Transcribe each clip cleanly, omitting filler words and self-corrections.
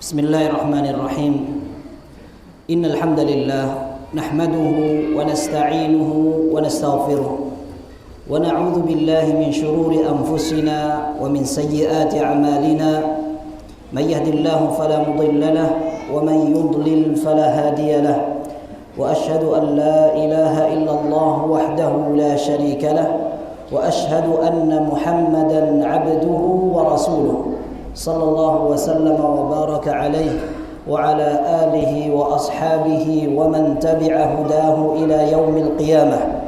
Bismillahirrahmanirrahim. Innal hamdalillah nahmaduhu wa nasta'inuhu wa nastaghfiruh wa na'udzu billahi min shururi anfusina wa min sayyiati a'malina. May yahdihillahu fala mudilla lahu wa man yudlil fala hadiya lahu. Wa asyhadu an la ilaha illallah wahdahu la syarika lahu wa asyhadu anna Muhammadan 'abduhu wa rasuluh. Sallallahu wa sallam wa baraka alaihi wa ala alihi wa ashabihi wa man tabi'a hudahu ila yaumil qiyamah.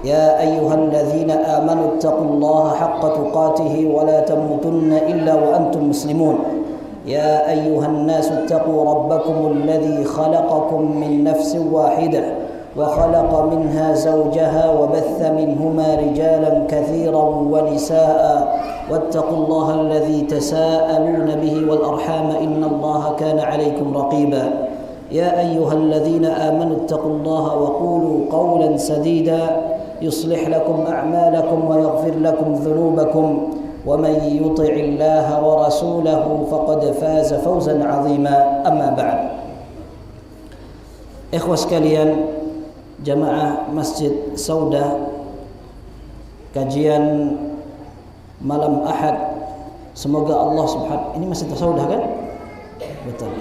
Ya ayyuhalladzina amanu taqullaha haqqa tuqatih wa la tamutunna illa wa antum muslimun. Ya ayyuhan nasu taqu rabbakumul ladzi khalaqakum min nafsin wahidah wa khalaqa minha zawjaha wa batha minhuma rijalan katsiran wa nisaa'a. واتقوا الله الذي تساءلون به والأرحام إن الله كان عليكم رقيبا يا أيها الذين آمنوا اتقوا الله وقولوا قولا سديدا يصلح لكم أعمالكم ويغفر لكم ذنوبكم ومن يطع الله ورسوله فقد فاز فوزا عظيما أما بعد. Ikhwah sekalian, jamaah Masjid Saudah, kajian malam Ahad, semoga Allah subhanahu, ini masih Saudah kan? Betul.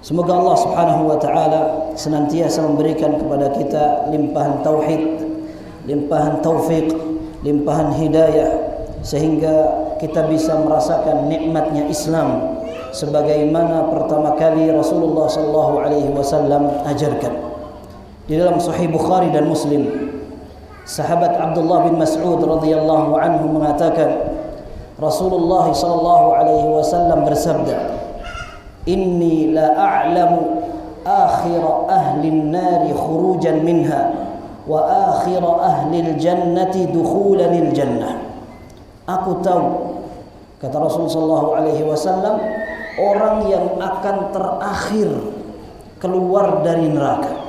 Semoga Allah subhanahu wa ta'ala senantiasa memberikan kepada kita limpahan tauhid, limpahan taufik, limpahan hidayah, sehingga kita bisa merasakan nikmatnya Islam sebagaimana pertama kali Rasulullah sallallahu alaihi wasallam ajarkan. Di dalam Sahih Bukhari dan Muslim, sahabat Abdullah bin Mas'ud radhiyallahu anhu mengatakan, Rasulullah sallallahu alaihi wasallam bersabda, "Inni la a'lamu akhir ahli an-nar khurujan minha wa akhir ahli al-jannati dukhulan al-jannah." Aku tahu, kata Rasul sallallahu alaihi wasallam, orang yang akan terakhir keluar dari neraka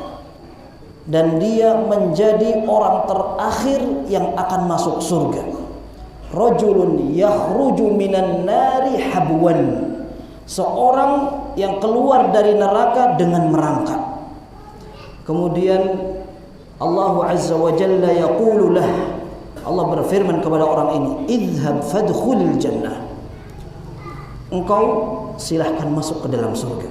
dan dia menjadi orang terakhir yang akan masuk surga. Rajulun yakhruju minan nari habwan. Seorang yang keluar dari neraka dengan merangkak. Kemudian Allah Azza wa Jalla yaqulu lah, Allah berfirman kepada orang ini, idhhab fadkhulil jannah. Engkau silahkan masuk ke dalam surga.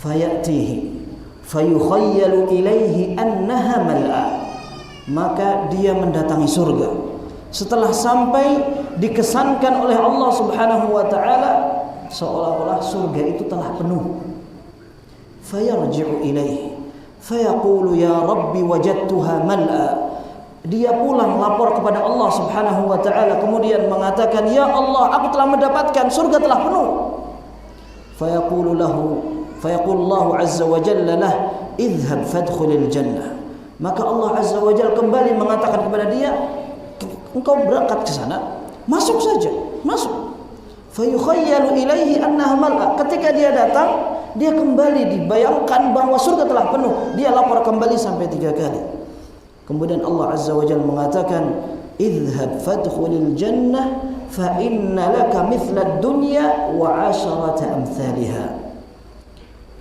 Fayatihi fayukhayyalu ilaihi annaha mal'a. Maka dia mendatangi surga. Setelah sampai, dikesankan oleh Allah subhanahu wa ta'ala seolah-olah surga itu telah penuh. Fayarji'u ilaihi fayaqulu ya rabbi wajadtuha mal'a. Dia pulang lapor kepada Allah subhanahu wa ta'ala, kemudian mengatakan, ya Allah, aku telah mendapatkan, surga telah penuh. Fayaqulu Allah azza wa jalla lah, idhhab fadkhulil jannah. Maka Allah azza wa jalla kembali mengatakan kepada dia, engkau berangkat ke sana, masuk saja, masuk. Fayukhayyalu ilaihi annaha mal'a. Ketika dia datang, dia kembali dibayangkan bahwa surga telah penuh. Dia lapor kembali sampai 3 kali. Kemudian Allah azza wa jalla mengatakan, idhhab fadkhulil jannah fa inna laka mithla ad-dunya wa 'asharata amsalha.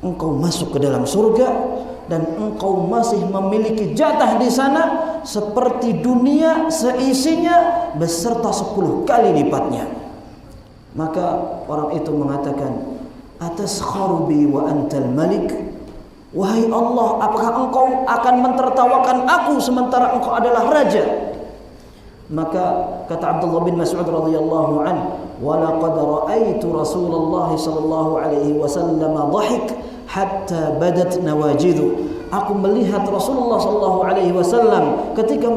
Engkau masuk ke dalam surga dan engkau masih memiliki jatah di sana seperti dunia seisinya beserta 10 kali lipatnya. Maka orang itu mengatakan, ataskharu bi wa antal malik. Wahai Allah, apakah engkau akan mentertawakan aku sementara engkau adalah raja? Maka kata Abdullah bin Mas'ud radhiyallahu anhu, wa laqad ra'aitu Rasulullah sallallahu alaihi wasallam dhahik hatta badat nawajidu. Aku melihat Rasulullah sallallahu alaihi wasallam ketika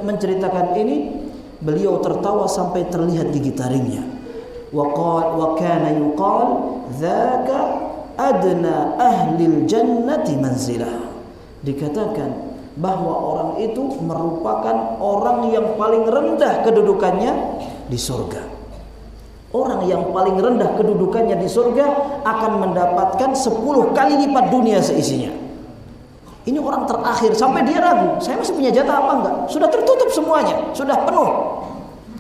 menceritakan ini, beliau tertawa sampai terlihat gigi taringnya. Wa kana yuqal dzaka adna ahlil jannati manzilah. Dikatakan bahwa orang itu merupakan orang yang paling rendah kedudukannya di surga. Orang yang paling rendah kedudukannya di surga akan mendapatkan 10 kali lipat dunia seisinya. Ini orang terakhir, sampai dia ragu, saya masih punya jatah apa enggak? Sudah tertutup semuanya, sudah penuh.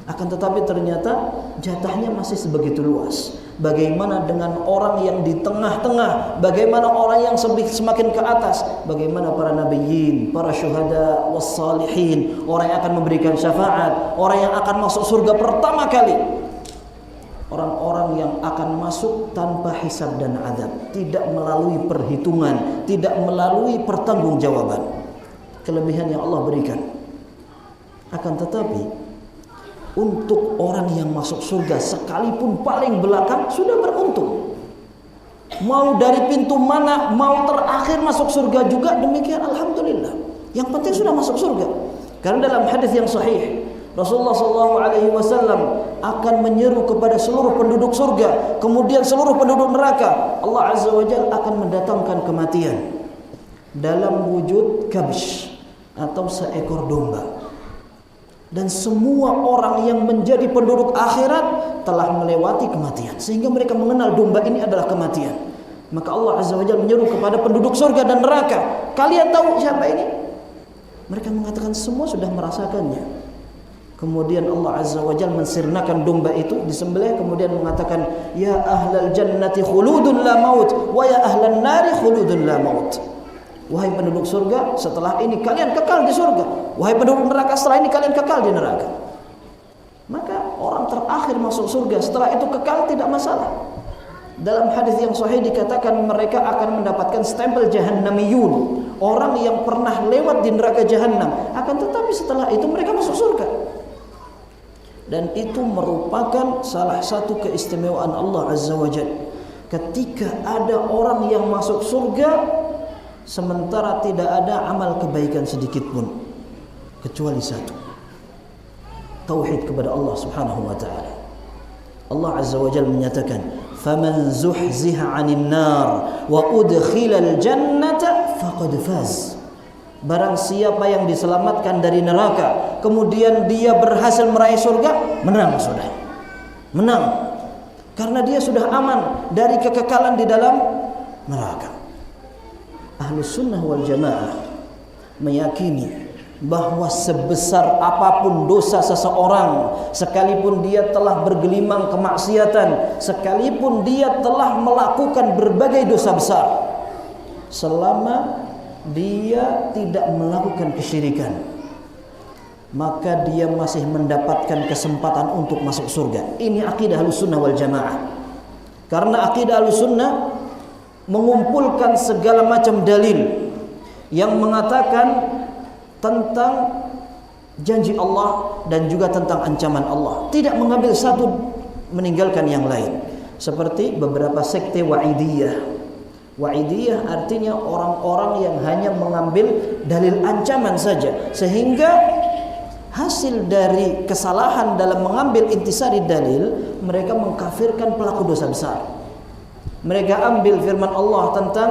Akan tetapi ternyata jatahnya masih sebegitu luas. Bagaimana dengan orang yang di tengah-tengah? Bagaimana orang yang semakin ke atas? Bagaimana para nabiyyin, para syuhada, wassalihin, orang yang akan memberikan syafaat, orang yang akan masuk surga pertama kali? Orang-orang yang akan masuk tanpa hisab dan adab, tidak melalui perhitungan, tidak melalui pertanggungjawaban. Kelebihan yang Allah berikan. Akan tetapi untuk orang yang masuk surga sekalipun paling belakang sudah beruntung. Mau dari pintu mana, mau terakhir masuk surga juga demikian, alhamdulillah. Yang penting sudah masuk surga. Karena dalam hadis yang sahih, Rasulullah SAW akan menyeru kepada seluruh penduduk surga, kemudian seluruh penduduk neraka. Allah Azza wa Jalla akan mendatangkan kematian dalam wujud kabsh atau seekor domba. Dan semua orang yang menjadi penduduk akhirat telah melewati kematian, sehingga mereka mengenal domba ini adalah kematian. Maka Allah Azza wa Jalla menyeru kepada penduduk surga dan neraka, kalian tahu siapa ini? Mereka mengatakan semua sudah merasakannya. Kemudian Allah Azza wa Jalla mensirnakan domba itu, disembelih, kemudian mengatakan, ya ahlal jannati khuludun la maut, wa ya ahlan nari khuludun la maut. Wahai penduduk surga, setelah ini kalian kekal di surga. Wahai penduduk neraka, setelah ini kalian kekal di neraka. Maka orang terakhir masuk surga, setelah itu kekal tidak masalah. Dalam hadis yang sahih dikatakan mereka akan mendapatkan stempel jahannamiyun, orang yang pernah lewat di neraka jahannam. Akan tetapi setelah itu mereka masuk surga. Dan itu merupakan salah satu keistimewaan Allah Azza wa Jalla. Ketika ada orang yang masuk surga sementara tidak ada amal kebaikan sedikit pun kecuali satu, tauhid kepada Allah Subhanahu wa taala. Allah Azza wa Jalla menyatakan, "Faman zuhziha 'anil nar wa udkhilal jannata faqad faz." Barang siapa yang diselamatkan dari neraka, kemudian dia berhasil meraih surga, menang sudah. Menang. Karena dia sudah aman dari kekekalan di dalam neraka. Ahlus sunnah wal jamaah meyakini bahwa sebesar apapun dosa seseorang, sekalipun dia telah bergelimang kemaksiatan, sekalipun dia telah melakukan berbagai dosa besar, selama dia tidak melakukan kesyirikan, maka dia masih mendapatkan kesempatan untuk masuk surga. Ini akidah Ahlus sunnah wal jamaah. Karena akidah Ahlus sunnah mengumpulkan segala macam dalil yang mengatakan tentang janji Allah dan juga tentang ancaman Allah, tidak mengambil satu meninggalkan yang lain. Seperti beberapa sekte Wa'idiyah. Wa'idiyah artinya orang-orang yang hanya mengambil dalil ancaman saja, sehingga hasil dari kesalahan dalam mengambil intisari dalil, mereka mengkafirkan pelaku dosa besar. Mereka ambil firman Allah tentang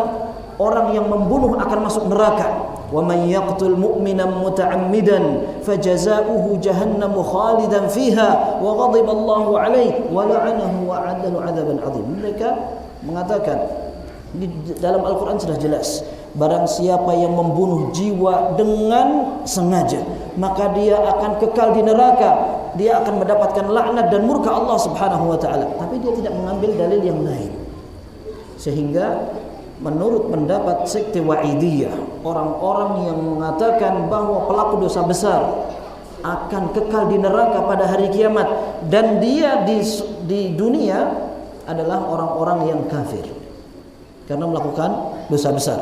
orang yang membunuh akan masuk neraka. Wa man yaqtul mu'minan muta'ammidan fajazaohu jahannam khalidan fiha wa ghadiba Allahu 'alaihi wa la'anahu wa 'adda 'adzaban 'adzim. Mereka mengatakan di dalam Al-Qur'an sudah jelas, barang siapa yang membunuh jiwa dengan sengaja, maka dia akan kekal di neraka. Dia akan mendapatkan laknat dan murka Allah Subhanahu wa taala. Tapi dia tidak mengambil dalil yang lain. Sehingga menurut pendapat sekte Wa'idiyah, orang-orang yang mengatakan bahwa pelaku dosa besar akan kekal di neraka pada hari kiamat, dan dia di dunia adalah orang-orang yang kafir karena melakukan dosa besar.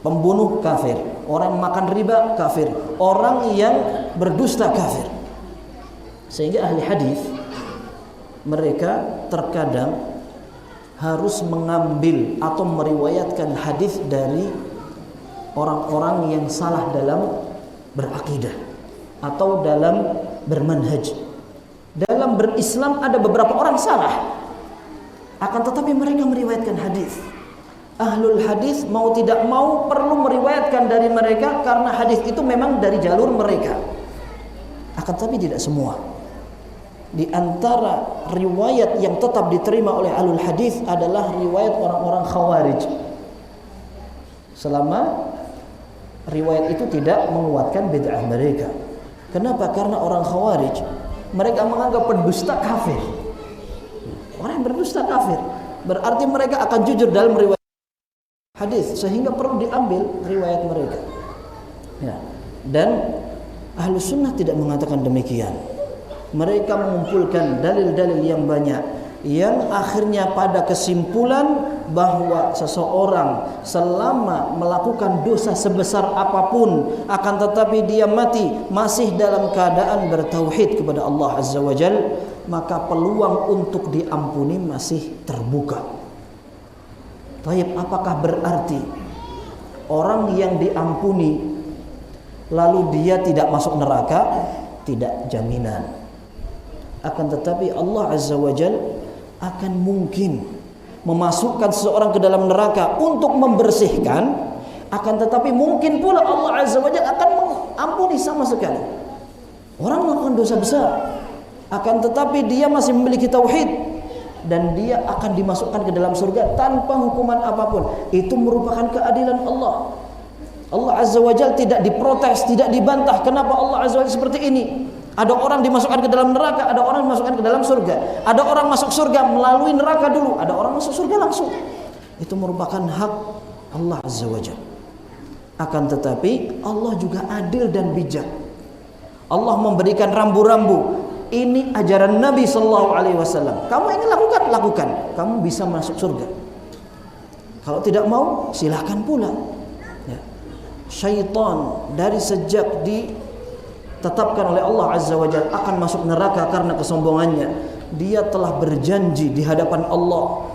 Pembunuh kafir, orang yang makan riba kafir, orang yang berdusta kafir. Sehingga ahli hadis mereka terkadang harus mengambil atau meriwayatkan hadis dari orang-orang yang salah dalam berakidah atau dalam bermanhaj. Dalam berislam ada beberapa orang salah, akan tetapi mereka meriwayatkan hadis. Ahlul hadis mau tidak mau perlu meriwayatkan dari mereka karena hadis itu memang dari jalur mereka. Akan tetapi tidak semua. Di antara riwayat yang tetap diterima oleh ahlul hadis adalah riwayat orang-orang Khawarij, selama riwayat itu tidak menguatkan bid'ah mereka. Kenapa? Karena orang Khawarij mereka menganggap pendusta kafir. Orang yang berdusta kafir. Berarti mereka akan jujur dalam riwayat hadis, sehingga perlu diambil riwayat mereka. Ya. Dan Ahlus Sunnah tidak mengatakan demikian. Mereka mengumpulkan dalil-dalil yang banyak, yang akhirnya pada kesimpulan bahwa seseorang selama melakukan dosa sebesar apapun, akan tetapi dia mati masih dalam keadaan bertauhid kepada Allah Azza wa Jalla, maka peluang untuk diampuni masih terbuka. Taib, apakah berarti orang yang diampuni lalu dia tidak masuk neraka? Tidak jaminan. Akan tetapi Allah Azza wa Jalla akan mungkin memasukkan seseorang ke dalam neraka untuk membersihkan, akan tetapi mungkin pula Allah Azza wa Jalla akan mengampuni sama sekali. Orang melakukan dosa besar, akan tetapi dia masih memiliki tauhid, dan dia akan dimasukkan ke dalam surga tanpa hukuman apapun. Itu merupakan keadilan Allah. Allah Azza wa Jalla tidak diprotes, tidak dibantah. Kenapa Allah Azza wa Jalla seperti ini? Ada orang dimasukkan ke dalam neraka, ada orang dimasukkan ke dalam surga. Ada orang masuk surga melalui neraka dulu, ada orang masuk surga langsung. Itu merupakan hak Allah Azza wa Jalla. Akan tetapi Allah juga adil dan bijak. Allah memberikan rambu-rambu. Ini ajaran Nabi sallallahu alaihi wasallam. Kamu ingin lakukan, lakukan. Kamu bisa masuk surga. Kalau tidak mau, silakan pulang. Syaitan dari sejak ditetapkan oleh Allah Azza wa Jalla akan masuk neraka karena kesombongannya, dia telah berjanji di hadapan Allah.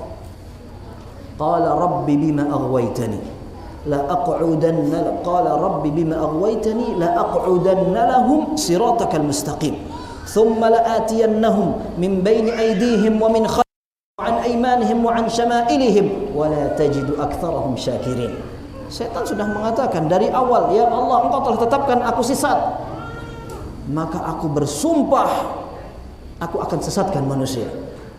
Qala rabbi bima aghwaytani la aq'udanna qala rabbi bima aghwaytani la aq'udanna lahum siratakal mustaqim thumma la'atiyannahum min bayni aydihim wa min khalfihim wa an aymanihim wa an shama'ilihim wa la tajidu aktsarahum syakirin. Setan sudah mengatakan dari awal, ya Allah, engkau telah tetapkan aku sesat, maka aku bersumpah aku akan sesatkan manusia.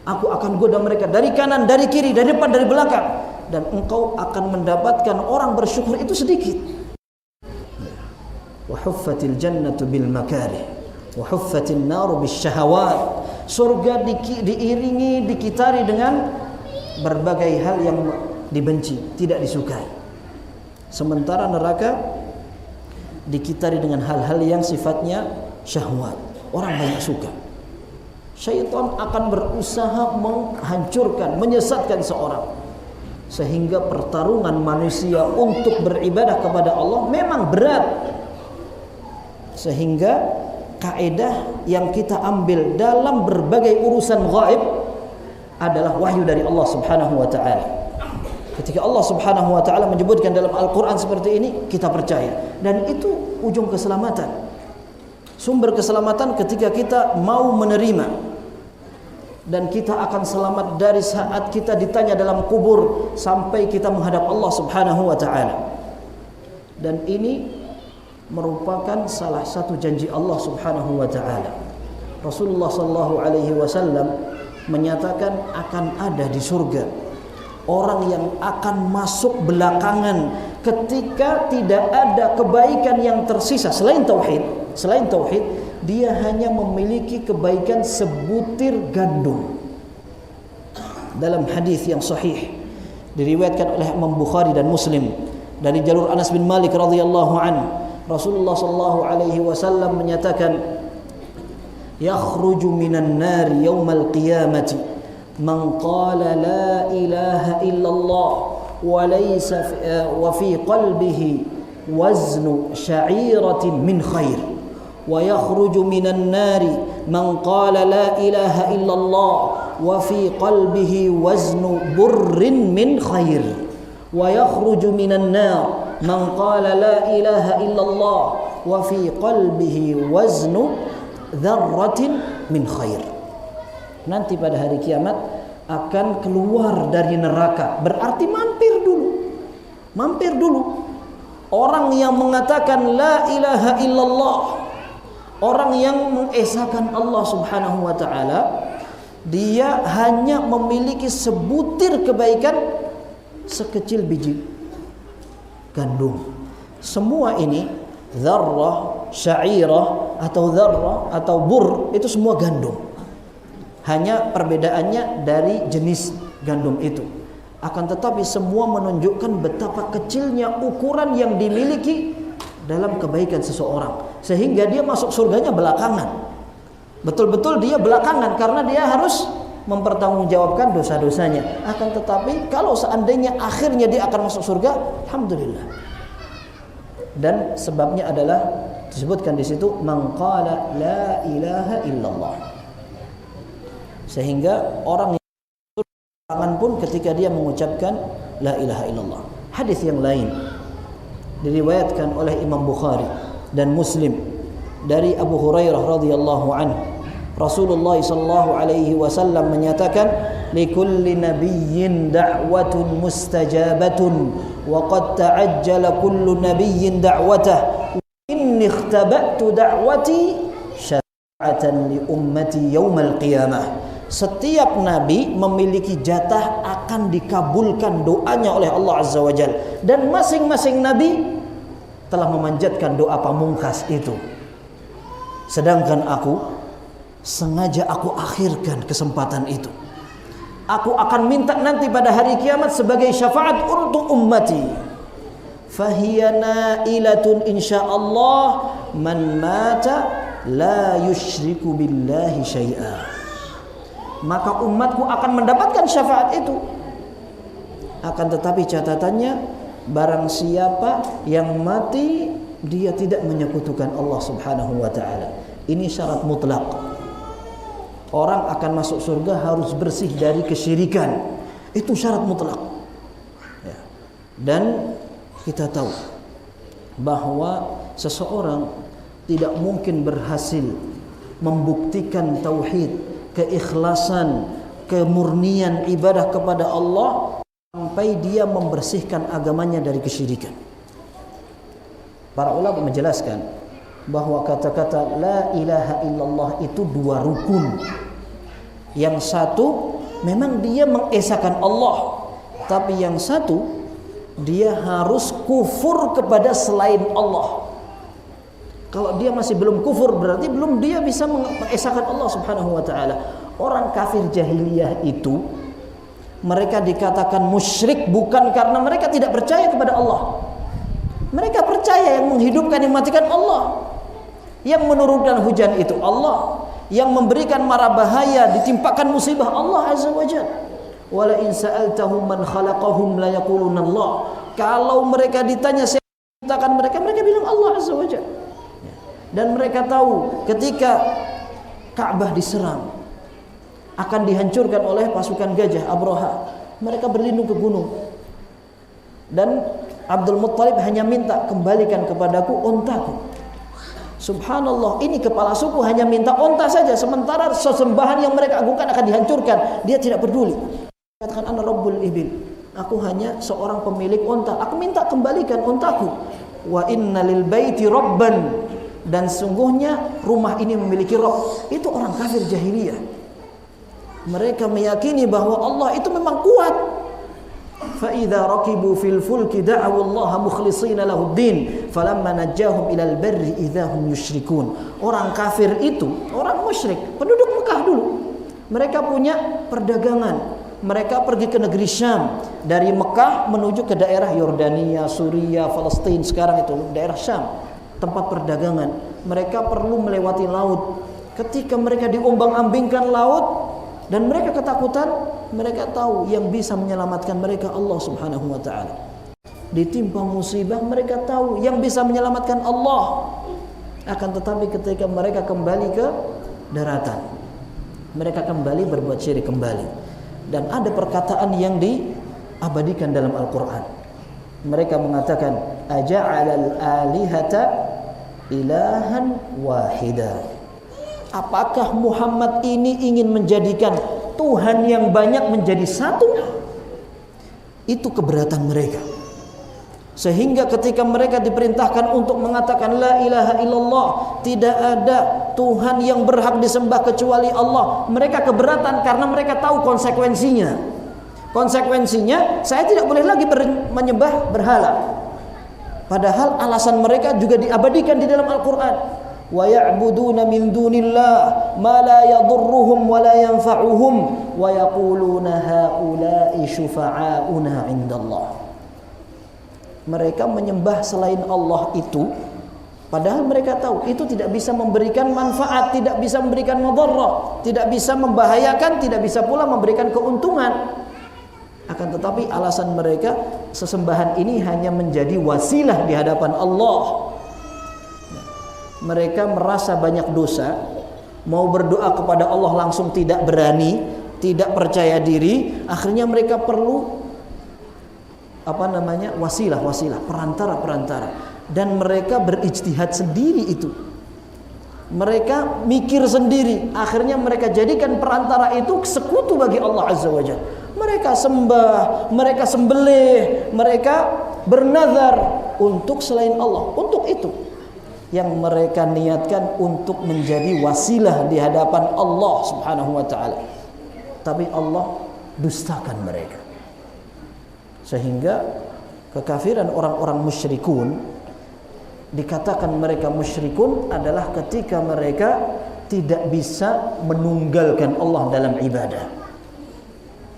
Aku akan goda mereka dari kanan, dari kiri, dari depan, dari belakang, dan engkau akan mendapatkan orang bersyukur itu sedikit. Wa huffatil jannatu bil makarih wa huffatin naru bis syahawat. Surga diiringi, dikitari dengan berbagai hal yang dibenci, tidak disukai. Sementara neraka dikitari dengan hal-hal yang sifatnya syahwat. Orang banyak suka. Syaitan akan berusaha menghancurkan, menyesatkan seorang, sehingga pertarungan manusia untuk beribadah kepada Allah memang berat. Sehingga kaidah yang kita ambil dalam berbagai urusan gaib adalah wahyu dari Allah Subhanahu wa taala. Ketika Allah Subhanahu wa taala menyebutkan dalam Al-Qur'an seperti ini, kita percaya, dan itu ujung keselamatan. Sumber keselamatan ketika kita mau menerima, dan kita akan selamat dari saat kita ditanya dalam kubur sampai kita menghadap Allah Subhanahu wa taala. Dan ini merupakan salah satu janji Allah Subhanahu wa taala. Rasulullah sallallahu alaihi wasallam menyatakan akan ada di surga orang yang akan masuk belakangan ketika tidak ada kebaikan yang tersisa selain tauhid, dia hanya memiliki kebaikan sebutir gandum. Dalam hadis yang sahih diriwayatkan oleh Imam Bukhari dan Muslim dari jalur Anas bin Malik radhiyallahu an, Rasulullah sallallahu alaihi wasallam menyatakan, yakhruju minan nari yaumal qiyamati man qala la ilaha illallah wa laysa wa fi qalbihi waznu sya'iratin min khair, wa yakhruju minan nari man qala la ilaha illallah wa fi qalbihi waznu burrin min khair, wa yakhruju minan nar man qala la ilaha illallah wa fi qalbihi waznu dzarratin min khair. Nanti pada hari kiamat akan keluar dari neraka, berarti mampir dulu. Orang yang mengatakan la ilaha illallah, orang yang mengesahkan Allah Subhanahu wa taala, dia hanya memiliki sebutir kebaikan sekecil biji gandum. Semua ini dzarrah, syairah atau dzarrah atau bur, itu semua gandum. Hanya perbedaannya dari jenis gandum itu. Akan tetapi semua menunjukkan betapa kecilnya ukuran yang dimiliki dalam kebaikan seseorang, sehingga dia masuk surganya belakangan. Betul-betul dia belakangan karena dia harus mempertanggungjawabkan dosa-dosanya. Akan tetapi kalau seandainya akhirnya dia akan masuk surga, alhamdulillah. Dan sebabnya adalah disebutkan di situ man qala la ilaha illallah. Sehingga orang yang tangan pun ketika dia mengucapkan la ilaha illallah. Hadis yang lain diriwayatkan oleh Imam Bukhari dan Muslim dari Abu Hurairah radhiyallahu anhu. Rasulullah sallallahu alaihi wasallam menyatakan, likulli nabiyyin da'watun mustajabatun wa qad ta'ajjala kullu nabiyyin da'watah inni ikhtaba'tu da'wati syafa'atan li ummati yaumal qiyamah. Setiap nabi memiliki jatah akan dikabulkan doanya oleh Allah Azza wa Jalla, dan masing-masing nabi telah memanjatkan doa pamungkas itu. Sedangkan aku sengaja aku akhirkan kesempatan itu. Aku akan minta nanti pada hari kiamat sebagai syafaat untuk ummati. Fahiya nailatun insyaallah man mata la yusyriku billahi syai'a. Maka umatku akan mendapatkan syafaat itu. Akan tetapi catatannya, barang siapa yang mati dia tidak menyekutukan Allah Subhanahu wa taala. Ini syarat mutlak. Orang akan masuk surga harus bersih dari kesyirikan. Itu syarat mutlak. Ya. Dan kita tahu bahwa seseorang tidak mungkin berhasil membuktikan tauhid, keikhlasan, kemurnian ibadah kepada Allah sampai dia membersihkan agamanya dari kesyirikan. Para ulama menjelaskan bahwa kata-kata la ilaha illallah itu dua rukun. Yang satu memang dia mengesahkan Allah, tapi yang satu dia harus kufur kepada selain Allah. Kalau dia masih belum kufur, berarti belum dia bisa mengesahkan Allah Subhanahu wa taala. Orang kafir jahiliyah itu mereka dikatakan musyrik bukan karena mereka tidak percaya kepada Allah. Mereka percaya yang menghidupkan, yang mematikan Allah. Yang menurunkan hujan itu Allah. Yang memberikan mara bahaya, ditimpakan musibah Allah Azza wa Jalla. Wala in sa'altahum man khalaqahum la yaquluna Allah. Kalau mereka ditanya siapa yang menciptakan mereka, mereka bilang Allah Azza wa Jalla. Dan mereka tahu ketika Ka'bah diserang, akan dihancurkan oleh pasukan gajah Abraha, mereka berlindung ke gunung. Dan Abdul Muttalib hanya minta, kembalikan kepadaku ontaku. Subhanallah, ini kepala suku hanya minta onta saja, sementara sesembahan yang mereka agungkan akan dihancurkan. Dia tidak peduli. Katakan ana rabbul ibil, aku hanya seorang pemilik onta, aku minta kembalikan ontaku. Wa inna lil baiti rabban, dan sungguhnya rumah ini memiliki Rabb. Itu orang kafir jahiliyah. Mereka meyakini bahwa Allah itu memang kuat. Fa idza raqibu fil fulki da'u Allah mukhlishina lahu ad-din falamma najjahum ilal barri idza hum yusyrikun. Orang kafir itu orang musyrik, penduduk Mekah dulu. Mereka punya perdagangan. Mereka pergi ke negeri Syam, dari Mekah menuju ke daerah Yordania, Suriah, Palestina sekarang itu daerah Syam, tempat perdagangan. Mereka perlu melewati laut. Ketika mereka diombang-ambingkan laut dan mereka ketakutan, mereka tahu yang bisa menyelamatkan mereka Allah Subhanahu wa taala. Ditimpa musibah, mereka tahu yang bisa menyelamatkan Allah. Akan tetapi ketika mereka kembali ke daratan, mereka kembali berbuat syirik kembali. Dan ada perkataan yang diabadikan dalam Al-Qur'an. Mereka mengatakan aja'alal alihata ilahan wahida. Apakah Muhammad ini ingin menjadikan Tuhan yang banyak menjadi satu? Itu keberatan mereka. Sehingga ketika mereka diperintahkan untuk mengatakan la ilaha illallah, tidak ada Tuhan yang berhak disembah kecuali Allah, mereka keberatan karena mereka tahu konsekuensinya. Konsekuensinya, saya tidak boleh lagi menyembah berhala. Padahal alasan mereka juga diabadikan di dalam Al-Quran. wa ya'buduna min dunillah ma la yadurruhum wa la yanfa'uhum wa yaquluna haula'i syufa'auna 'indallah. Mereka menyembah selain Allah itu padahal mereka tahu itu tidak bisa memberikan manfaat, tidak bisa memberikan mudarat, tidak bisa membahayakan, tidak bisa pula memberikan keuntungan. Akan tetapi alasan mereka sesembahan ini hanya menjadi wasilah di hadapan Allah. Mereka merasa banyak dosa, mau berdoa kepada Allah langsung tidak berani, tidak percaya diri, akhirnya mereka perlu wasilah, perantara, dan mereka berijtihad sendiri itu. Mereka mikir sendiri, akhirnya mereka jadikan perantara itu sekutu bagi Allah Azza wa Jalla. Mereka sembah, mereka sembelih, mereka bernazar untuk selain Allah. Untuk itu yang mereka niatkan untuk menjadi wasilah di hadapan Allah Subhanahu wa taala. Tapi Allah dustakan mereka. Sehingga kekafiran orang-orang musyrikun, dikatakan mereka musyrikun adalah ketika mereka tidak bisa menunggalkan Allah dalam ibadah.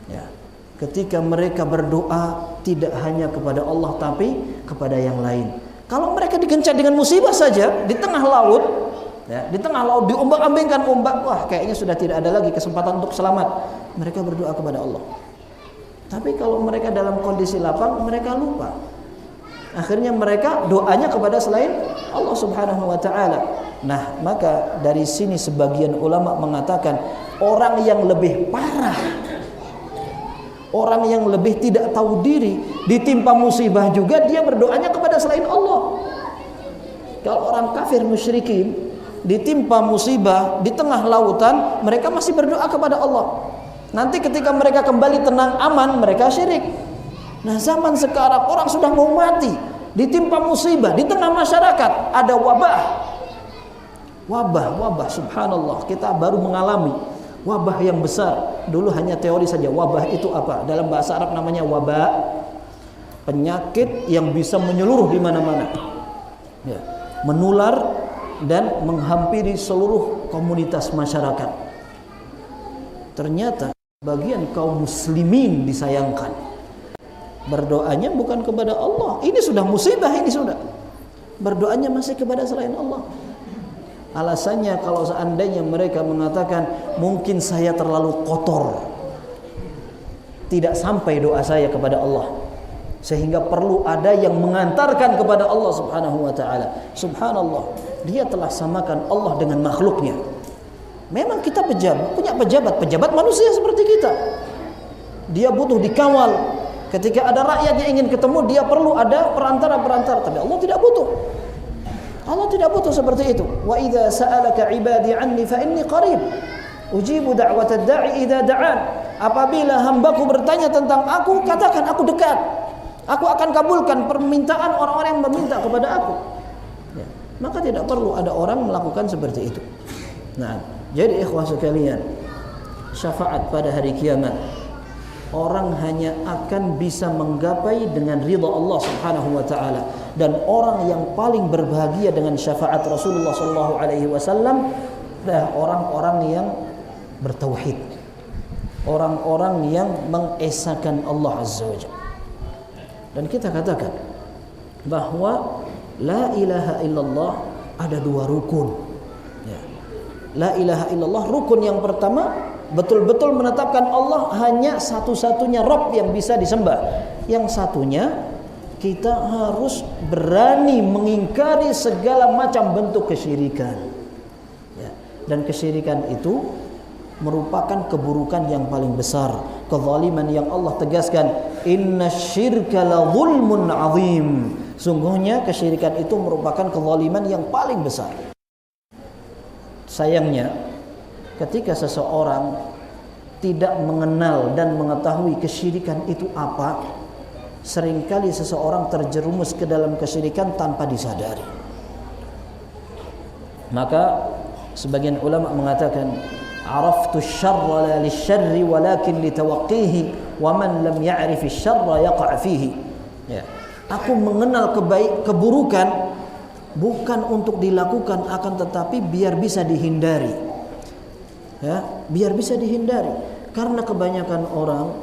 Ya, ketika mereka berdoa tidak hanya kepada Allah tapi kepada yang lain. Kalau mereka digencet dengan musibah saja di tengah laut, ya, di tengah laut diombak-ambingkan ombak, wah kayaknya sudah tidak ada lagi kesempatan untuk selamat. Mereka berdoa kepada Allah. Tapi kalau mereka dalam kondisi lapang, mereka lupa. Akhirnya mereka doanya kepada selain Allah Subhanahu wa taala. Nah, maka dari sini sebagian ulama mengatakan orang yang lebih parah, orang yang lebih tidak tahu diri, ditimpa musibah juga dia berdoanya kepada selain Allah. Kalau orang kafir musyrikin ditimpa musibah di tengah lautan, mereka masih berdoa kepada Allah. Nanti ketika mereka kembali tenang aman, mereka syirik. Nah, zaman sekarang orang sudah mau mati, ditimpa musibah di tengah masyarakat, ada wabah, subhanallah, kita baru mengalami wabah yang besar. Dulu hanya teori saja, wabah itu apa? Dalam bahasa Arab namanya wabah, penyakit yang bisa menyeluruh di mana-mana, ya, menular dan menghampiri seluruh komunitas masyarakat. Ternyata bagian kaum muslimin disayangkan, berdoanya bukan kepada Allah. Ini sudah musibah, ini sudah. Berdoanya masih kepada selain Allah. Alasannya kalau seandainya mereka mengatakan mungkin saya terlalu kotor, tidak sampai doa saya kepada Allah, sehingga perlu ada yang mengantarkan kepada Allah Subhanahu wa taala. Subhanallah, dia telah samakan Allah dengan makhluknya. Memang kita punya pejabat manusia seperti kita. Dia butuh dikawal. Ketika ada rakyat yang ingin ketemu, dia perlu ada perantara-perantara. Tapi Allah tidak butuh. Allah tidak butuh seperti itu. Wa idza sa'alaka 'ibadi 'anni fa inni qarib. Ujibu da'watad da'i idza da'an. Apabila hambaku bertanya tentang aku, katakan aku dekat. Aku akan kabulkan permintaan orang-orang yang meminta kepada aku. Ya. Maka tidak perlu ada orang melakukan seperti itu. Nah, jadi ikhwah sekalian, syafaat pada hari kiamat orang hanya akan bisa menggapai dengan ridha Allah Subhanahu wa taala, dan orang yang paling berbahagia dengan syafaat Rasulullah sallallahu alaihi wasallam adalah orang-orang yang bertauhid, orang-orang yang mengesahkan Allah Azza wa Jalla. Dan kita katakan bahwa la ilaha illallah ada dua rukun. Ya. La ilaha illallah, rukun yang pertama betul-betul menetapkan Allah hanya satu-satunya Rabb yang bisa disembah. Yang satunya kita harus berani mengingkari segala macam bentuk kesyirikan, ya. Dan kesyirikan itu merupakan keburukan yang paling besar, kezaliman yang Allah tegaskan, innasyirka la zulmun azim. Sungguhnya kesyirikan itu merupakan kezaliman yang paling besar. Sayangnya ketika seseorang tidak mengenal dan mengetahui kesyirikan itu apa, seringkali seseorang terjerumus ke dalam kesyirikan tanpa disadari. Maka sebagian ulama mengatakan, araftu syarra la lisyarri walakin litawaqqihi wa man lam ya'rif syarra yaqa' fihi. Ya. Aku mengenal keburukan bukan untuk dilakukan, akan tetapi biar bisa dihindari. Ya, biar bisa dihindari. Karena kebanyakan orang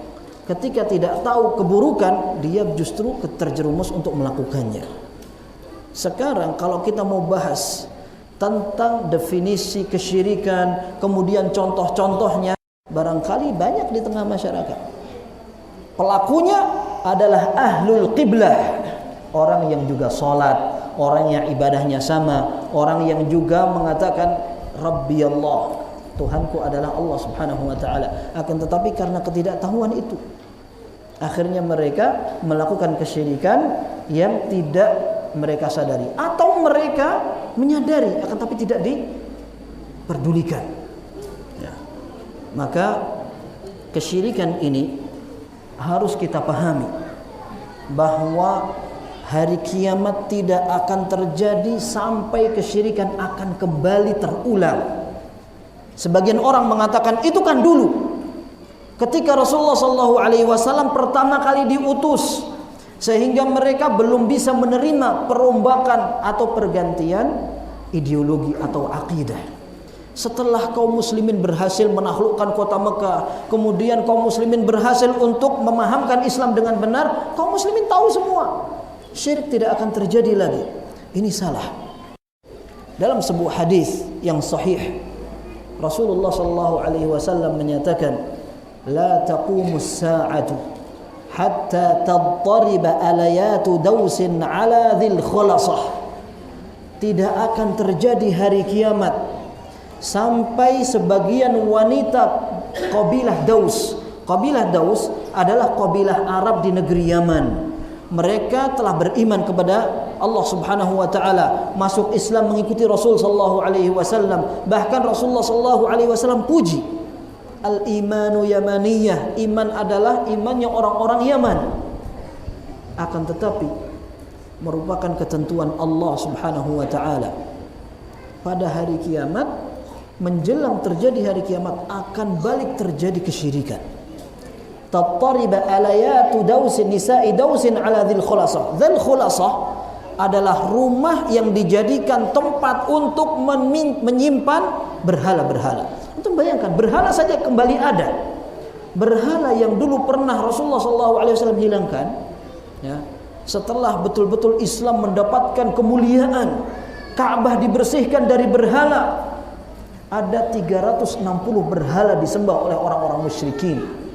ketika tidak tahu keburukan, dia justru terjerumus untuk melakukannya. Sekarang kalau kita mau bahas tentang definisi kesyirikan, kemudian contoh-contohnya, barangkali banyak di tengah masyarakat. Pelakunya adalah ahlul qiblah, orang yang juga sholat, orang yang ibadahnya sama, orang yang juga mengatakan Rabbi Allah, Tuhanku adalah Allah subhanahu wa ta'ala. Akan tetapi karena ketidaktahuan itu, akhirnya mereka melakukan kesyirikan yang tidak mereka sadari, atau mereka menyadari akan tapi tidak diperdulikan. Ya. Maka kesyirikan ini harus kita pahami bahwa hari kiamat tidak akan terjadi sampai kesyirikan akan kembali terulang. Sebagian orang mengatakan itu kan dulu ketika Rasulullah SAW pertama kali diutus, sehingga mereka belum bisa menerima perombakan atau pergantian ideologi atau akidah. Setelah kaum muslimin berhasil menaklukkan kota Mekah, kemudian kaum muslimin berhasil untuk memahamkan Islam dengan benar, kaum muslimin tahu semua syirik tidak akan terjadi lagi. Ini salah. Dalam sebuah hadis yang sahih, Rasulullah SAW menyatakan, la taqumus sa'atu hatta tadtariba alayatu dausin ala dhil khulasah. Tidak akan terjadi hari kiamat sampai sebagian wanita kabilah Daus. Kabilah Daus adalah kabilah Arab di negeri Yaman. Mereka telah beriman kepada Allah Subhanahu wa taala, masuk Islam, mengikuti Rasul sallallahu alaihi wasallam. Bahkan Rasulullah sallallahu alaihi wasallam puji, al-imanu yamaniyah, iman adalah imannya orang-orang Yaman. Akan tetapi merupakan ketentuan Allah Subhanahu wa taala, pada hari kiamat, menjelang terjadi hari kiamat, akan balik terjadi kesyirikan. Tattariba alayatu dausin nisa'i dausin ala dhil khulasah. Dhil khulasah adalah rumah yang dijadikan tempat untuk menyimpan berhala-berhala. Untuk bayangkan, berhala saja kembali ada. Berhala yang dulu pernah Rasulullah SAW hilangkan, ya, setelah betul-betul Islam mendapatkan kemuliaan, Ka'bah dibersihkan dari berhala, ada 360 berhala disembah oleh orang-orang musyrikin.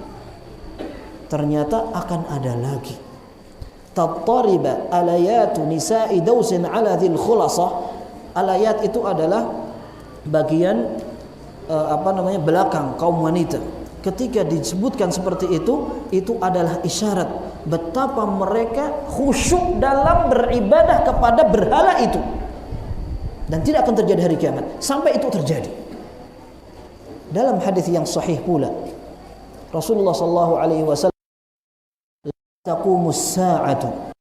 Ternyata akan ada lagi. Tattariba alayatu nisa'i dausin ala dhil khulasah. Alayat itu adalah bagian belakang kaum wanita. Ketika disebutkan seperti itu adalah isyarat betapa mereka khusyuk dalam beribadah kepada berhala itu. Dan tidak akan terjadi hari kiamat sampai itu terjadi. Dalam hadis yang sahih pula, Rasulullah sallallahu alaihi wasallam, taqumus sa'atu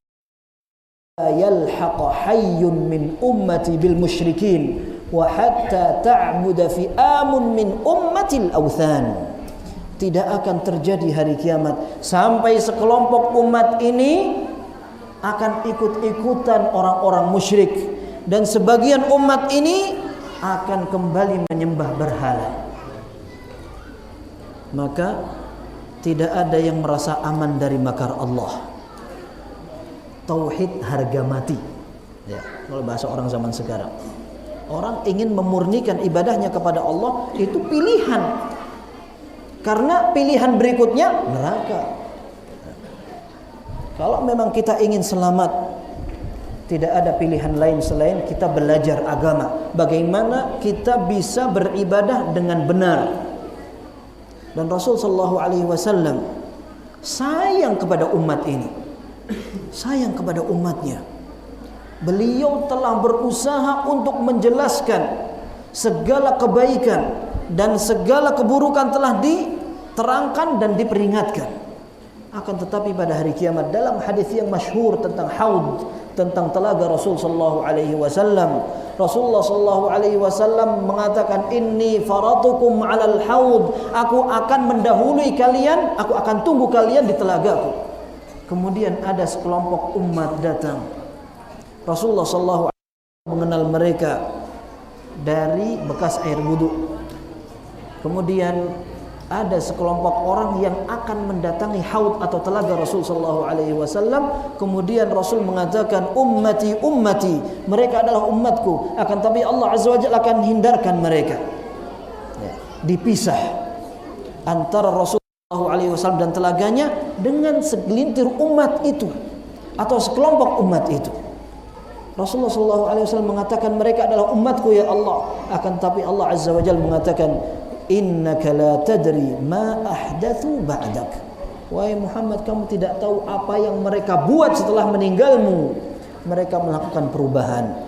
la yalhaq hayyun min ummati bil musyrikin wa hatta ta'budu fi'amun min ummatil awthan. Tidak akan terjadi hari kiamat sampai sekelompok umat ini akan ikut-ikutan orang-orang musyrik, dan sebagian umat ini akan kembali menyembah berhala. Maka tidak ada yang merasa aman dari makar Allah. Tauhid harga mati, ya, kalau bahasa orang zaman sekarang. Orang ingin memurnikan ibadahnya kepada Allah, itu pilihan. Karena pilihan berikutnya neraka. Kalau memang kita ingin selamat, tidak ada pilihan lain selain kita belajar agama. Bagaimana kita bisa beribadah dengan benar. Dan Rasul sallallahu alaihi wasallam sayang kepada umat ini, sayang kepada umatnya. Beliau telah berusaha untuk menjelaskan segala kebaikan dan segala keburukan, telah diterangkan dan diperingatkan. Akan tetapi pada hari kiamat, dalam hadis yang masyhur tentang haud, tentang telaga Rasul sallallahu alaihi wasallam, Rasulullah sallallahu alaihi wasallam mengatakan, inni faratukum 'alal haud, aku akan mendahului kalian, aku akan tunggu kalian di telagaku. Kemudian ada sekelompok umat datang. Rasulullah sallallahu alaihi wasallam mengenal mereka dari bekas air wudu. Kemudian ada sekelompok orang yang akan mendatangi haud atau telaga Rasul sallallahu alaihi wasallam. Kemudian Rasul mengatakan, ummati ummati, mereka adalah umatku, akan tapi Allah azza wajalla akan hindarkan mereka. Ya, dipisah antara Rasul sallallahu alaihi wasallam dan telaganya dengan segelintir umat itu atau sekelompok umat itu. Rasulullah sallallahu alaihi wasallam mengatakan mereka adalah umatku ya Allah, akan tapi Allah azza wajalla mengatakan, innaka la tadri ma ahdathu ba'dak. Wahai Muhammad, kamu tidak tahu apa yang mereka buat setelah meninggalmu. Mereka melakukan perubahan.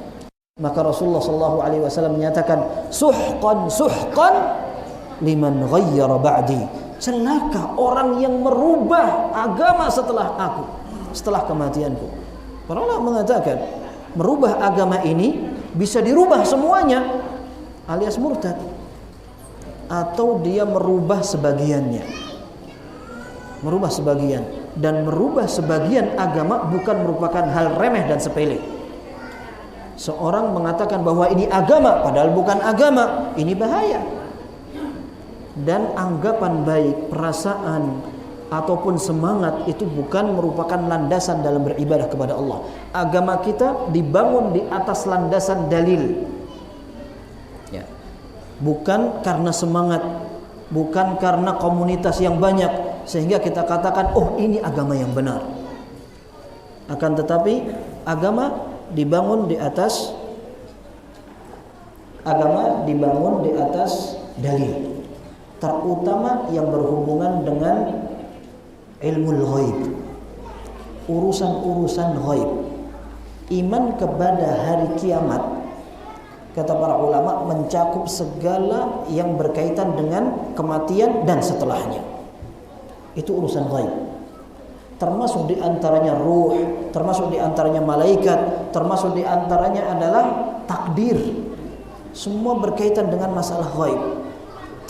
Maka Rasulullah sallallahu alaihi wasallam menyatakan, suhqan suhqan liman ghayyara ba'di. Celaka orang yang merubah agama setelah aku, setelah kematianku. Para ulama mengatakan, merubah agama ini bisa dirubah semuanya alias murtad, atau dia merubah sebagiannya. Merubah sebagian. Dan merubah sebagian agama bukan merupakan hal remeh dan sepele. Seorang mengatakan bahwa ini agama padahal bukan agama, ini bahaya. Dan anggapan baik, perasaan ataupun semangat itu bukan merupakan landasan dalam beribadah kepada Allah. Agama kita dibangun di atas landasan dalil. Bukan karena semangat, bukan karena komunitas yang banyak sehingga kita katakan, oh ini agama yang benar. Akan tetapi agama dibangun di atas dalil, terutama yang berhubungan dengan ilmu ghaib, urusan-urusan ghaib. Iman kepada hari kiamat, kata para ulama, mencakup segala yang berkaitan dengan kematian dan setelahnya. Itu urusan ghaib. Termasuk diantaranya ruh, termasuk diantaranya malaikat, termasuk diantaranya adalah takdir. Semua berkaitan dengan masalah ghaib.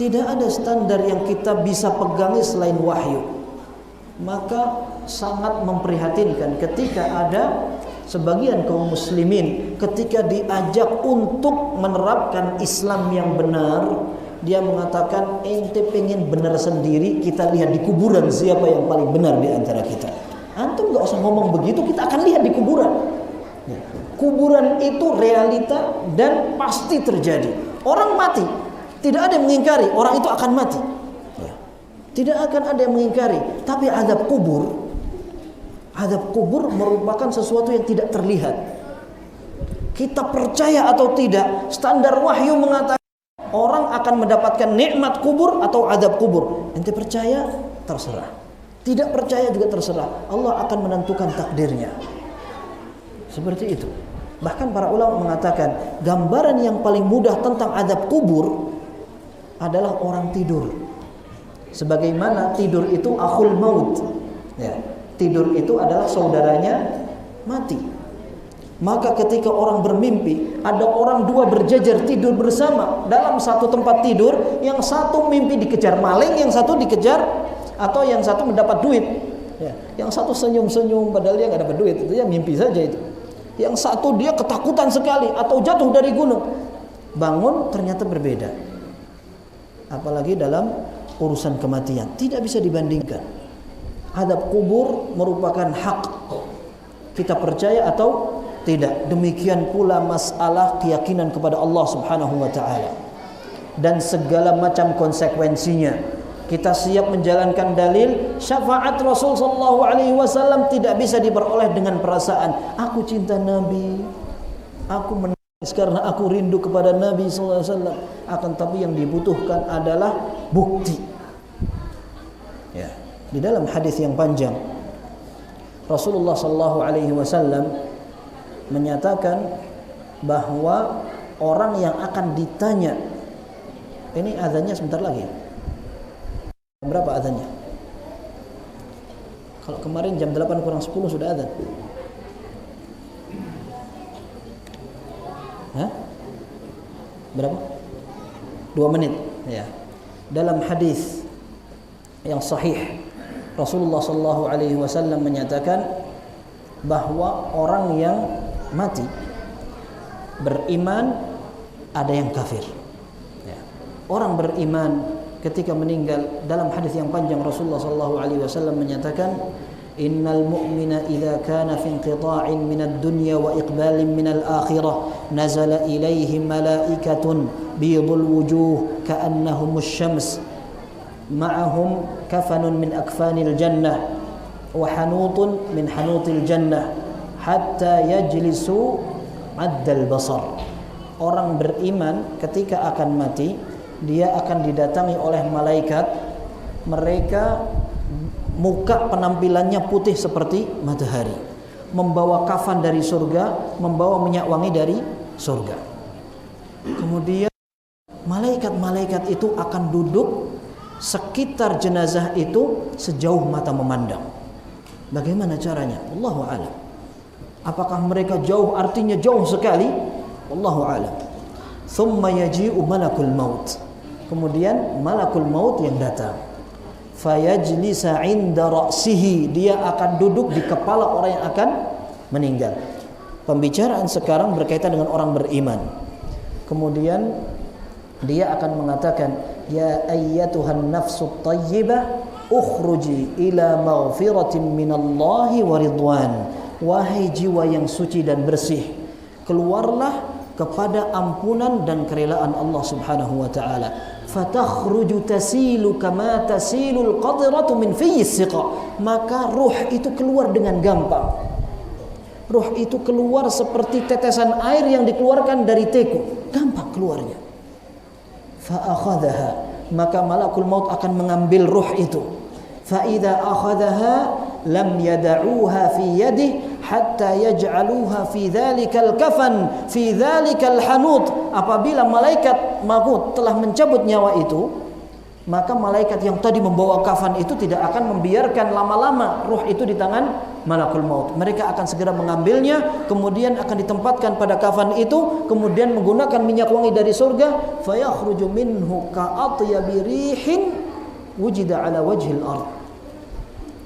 Tidak ada standar yang kita bisa pegangi selain wahyu. Maka sangat memprihatinkan ketika ada sebagian kaum muslimin ketika diajak untuk menerapkan Islam yang benar, dia mengatakan, ente pengen benar sendiri, kita lihat di kuburan siapa yang paling benar di antara kita. Antum gak usah ngomong begitu, kita akan lihat di kuburan. Kuburan itu realita dan pasti terjadi. Orang mati, tidak ada yang mengingkari orang itu akan mati. Tidak akan ada yang mengingkari. Tapi azab kubur merupakan sesuatu yang tidak terlihat. Kita percaya atau tidak, standar wahyu mengatakan orang akan mendapatkan nikmat kubur atau azab kubur. Ente percaya, terserah. Tidak percaya juga terserah. Allah akan menentukan takdirnya. Seperti itu. Bahkan para ulama mengatakan gambaran yang paling mudah tentang azab kubur adalah orang tidur. Sebagaimana tidur itu akhul maut. Ya. Tidur itu adalah saudaranya mati. Maka ketika orang bermimpi, ada orang dua berjajar tidur bersama dalam satu tempat tidur, yang satu mimpi dikejar maling, yang satu dikejar, atau yang satu mendapat duit. Ya. Yang satu senyum-senyum padahal dia nggak dapat duit, itu ya mimpi saja itu. Yang satu dia ketakutan sekali atau jatuh dari gunung. Bangun ternyata berbeda. Apalagi dalam urusan kematian, tidak bisa dibandingkan. Azab kubur merupakan hak. Kita percaya atau tidak. Demikian pula masalah keyakinan kepada Allah Subhanahu wa taala dan segala macam konsekuensinya. Kita siap menjalankan dalil. Syafaat Rasul sallallahu alaihi wasallam tidak bisa diperoleh dengan perasaan aku cinta Nabi, aku menangis karena aku rindu kepada Nabi sallallahu alaihi wasallam. Akan tapi yang dibutuhkan adalah bukti. Ya. Di dalam hadis yang panjang, Rasulullah sallallahu alaihi wasallam menyatakan bahwa orang yang akan ditanya, ini azannya sebentar lagi. Berapa azannya? Kalau kemarin jam 8 kurang 10 sudah azan. Hah? Berapa? 2 menit. Ya. Dalam hadis yang sahih, Rasulullah sallallahu alaihi wasallam menyatakan bahwa orang yang mati beriman, ada yang kafir. Ya. Orang beriman ketika meninggal, dalam hadis yang panjang Rasulullah SAW menyatakan, innal mu'mina idza kana fi inqita'in minad dunya wa iqbalin minal akhirah nazala ilaihi malaikatun bidul wujuh ka'annahumus syams ma'ahum kafanun min akfanil jannah wa hanutun min hanutil jannah hatta yajlisu addal basar. Orang beriman ketika akan mati, dia akan didatangi oleh malaikat. Mereka muka penampilannya putih seperti matahari, membawa kafan dari surga, membawa minyak wangi dari surga. Kemudian malaikat-malaikat itu akan duduk sekitar jenazah itu sejauh mata memandang. Bagaimana caranya? Allahu a'lam. Apakah mereka jauh, artinya jauh sekali? Allahu a'lam. Thumma yaji'u malakul maut. Kemudian malakul maut yang datang. Fayajlisa 'inda ra'sihi, dia akan duduk di kepala orang yang akan meninggal. Pembicaraan sekarang berkaitan dengan orang beriman. Kemudian dia akan mengatakan, ya ayyatuhan nafsut thayyibah ukhruji ila maghfiratin minallahi wa ridwan. Wahai jiwa yang suci dan bersih, keluarlah kepada ampunan dan kerelaan Allah Subhanahu wa taala. Fatakhruju tasilu kama tasilul qadratu min fiyis siqa. Maka ruh itu keluar dengan gampang. Ruh itu keluar seperti tetesan air yang dikeluarkan dari teko, gampang keluarnya. Fa akhadhaha, maka malakul maut akan mengambil ruh itu. Fa idza akhadhaha lam yad'uha fi yadihi hatta yaj'aluha fi dhalikal kafan fi dhalikal hanut. Apabila malaikat maut telah mencabut nyawa itu, maka malaikat yang tadi membawa kafan itu tidak akan membiarkan lama-lama ruh itu di tangan malakul maut. Mereka akan segera mengambilnya, kemudian akan ditempatkan pada kafan itu, kemudian menggunakan minyak wangi dari surga, fayakhruju minhu ka'atyabi rihin wujida ala wajhil ard.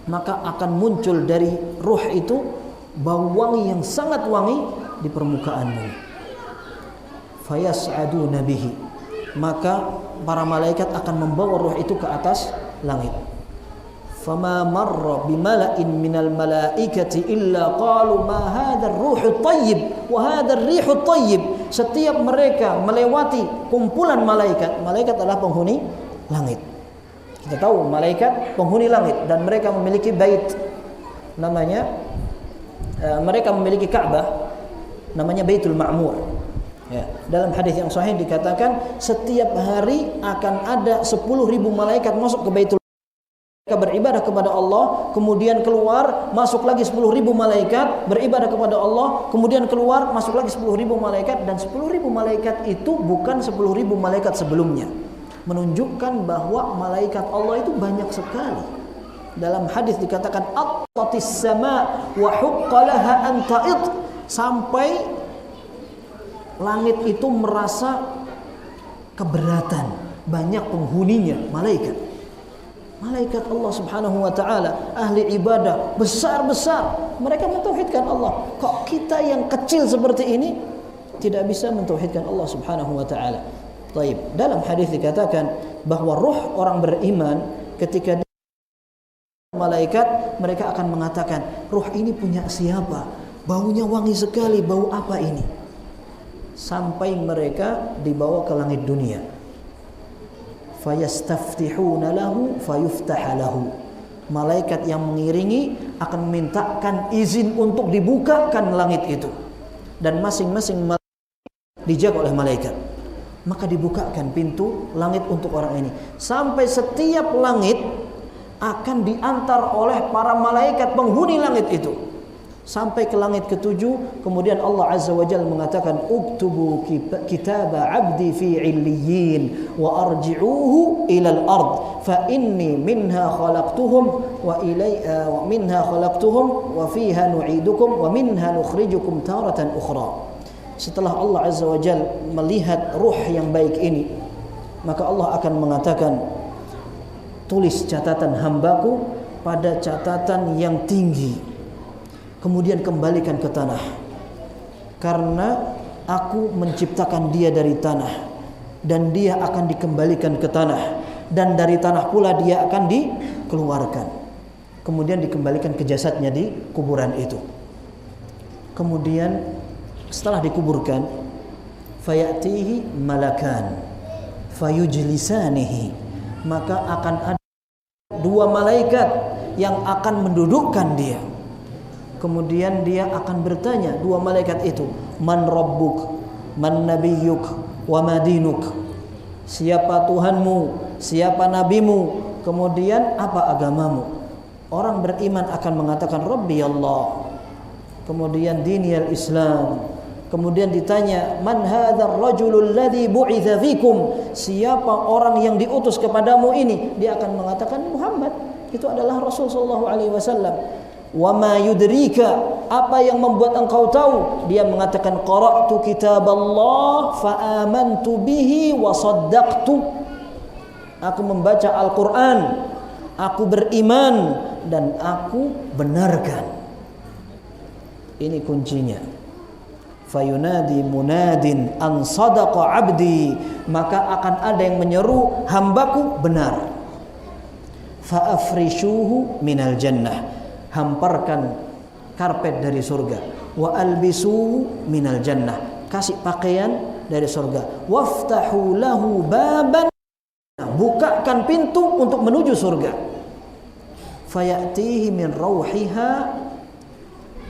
Maka akan muncul dari ruh itu bau wangi yang sangat wangi di permukaan bumi. Fayas'aduna bihi, maka para malaikat akan membawa ruh itu ke atas langit. Fama marra bimala'in minal malaikati illa qalu ma hadzal ruhut thayyib wa hadzal rihut thayyib. Setiap mereka melewati kumpulan malaikat, malaikat adalah penghuni langit. Kita tahu malaikat penghuni langit dan mereka memiliki bait namanya mereka memiliki Ka'bah namanya Baitul Ma'mur. Ya, dalam hadis yang sahih dikatakan setiap hari akan ada 10.000 malaikat masuk ke Baitul Mereka beribadah kepada Allah, kemudian keluar, masuk lagi 10.000 malaikat beribadah kepada Allah, kemudian keluar, masuk lagi 10.000 malaikat, dan 10.000 malaikat itu bukan 10.000 malaikat sebelumnya. Menunjukkan bahwa malaikat Allah itu banyak sekali. Dalam hadis dikatakan attatis sama wa huqqalaha an ta'id, sampai langit itu merasa keberatan, banyak penghuninya malaikat. Malaikat Allah Subhanahu wa taala, ahli ibadah besar-besar, mereka mentauhidkan Allah. Kok kita yang kecil seperti ini tidak bisa mentauhidkan Allah Subhanahu wa taala? Baik, dalam hadis dikatakan bahwa ruh orang beriman ketika malaikat, mereka akan mengatakan, ruh ini punya siapa? Baunya wangi sekali, bau apa ini? Sampai mereka dibawa ke langit dunia. Fayastaftihuna lahu fayuftaha lahu. Malaikat yang mengiringi akan memintakan izin untuk dibukakan langit itu. Dan masing-masing malaikat dijaga oleh malaikat. Maka dibukakan pintu langit untuk orang ini. Sampai setiap langit akan diantar oleh para malaikat penghuni langit itu sampai ke langit ketujuh. Kemudian Allah Azza wa Jalla mengatakan, uktubu kitaba abdi fi illiyin wa arji'uhu ilal ard fa inni minha khalaqtuhum wa minha khalaqtuhum wa fiha nu'idukum wa minha nukhrijukum taratan ukhra. Setelah Allah Azza wa Jalla melihat ruh yang baik ini, maka Allah akan mengatakan, tulis catatan hambaku pada catatan yang tinggi, kemudian kembalikan ke tanah, karena Aku menciptakan dia dari tanah, dan dia akan dikembalikan ke tanah, dan dari tanah pula dia akan dikeluarkan, kemudian dikembalikan ke jasadnya di kuburan itu. Kemudian setelah dikuburkan, fayatihi malakan fayujlisanihi, maka akan ada dua malaikat yang akan mendudukkan dia. Kemudian dia akan bertanya, dua malaikat itu, man rabbuk, man nabiyyuk, wa madinuk. Siapa Tuhanmu, siapa nabimu, kemudian apa agamamu? Orang beriman akan mengatakan Rabbi Allah, kemudian diniyal Islam. Kemudian ditanya, man hadzal rajulul ladzi bu'itsa fikum, siapa orang yang diutus kepadamu ini? Dia akan mengatakan Muhammad, itu adalah Rasul sallallahu alaihi wasallam. Wa ma yudrika, apa yang membuat engkau tahu? Dia mengatakan qara'tu kitaballah fa amantu bihi wa saddaqtu. Aku membaca Al-Qur'an, aku beriman dan aku benarkan. Ini kuncinya. Fayunadi munadin an sadaqa abdi, maka akan ada yang menyeru, hambaku benar. Fa afrishuhu minal jannah, hamparkan karpet dari surga. Wa albisuhu minal jannah, kasih pakaian dari surga. Waftahu lahu baban, bukakan pintu untuk menuju surga. Fayatihi min rauhiha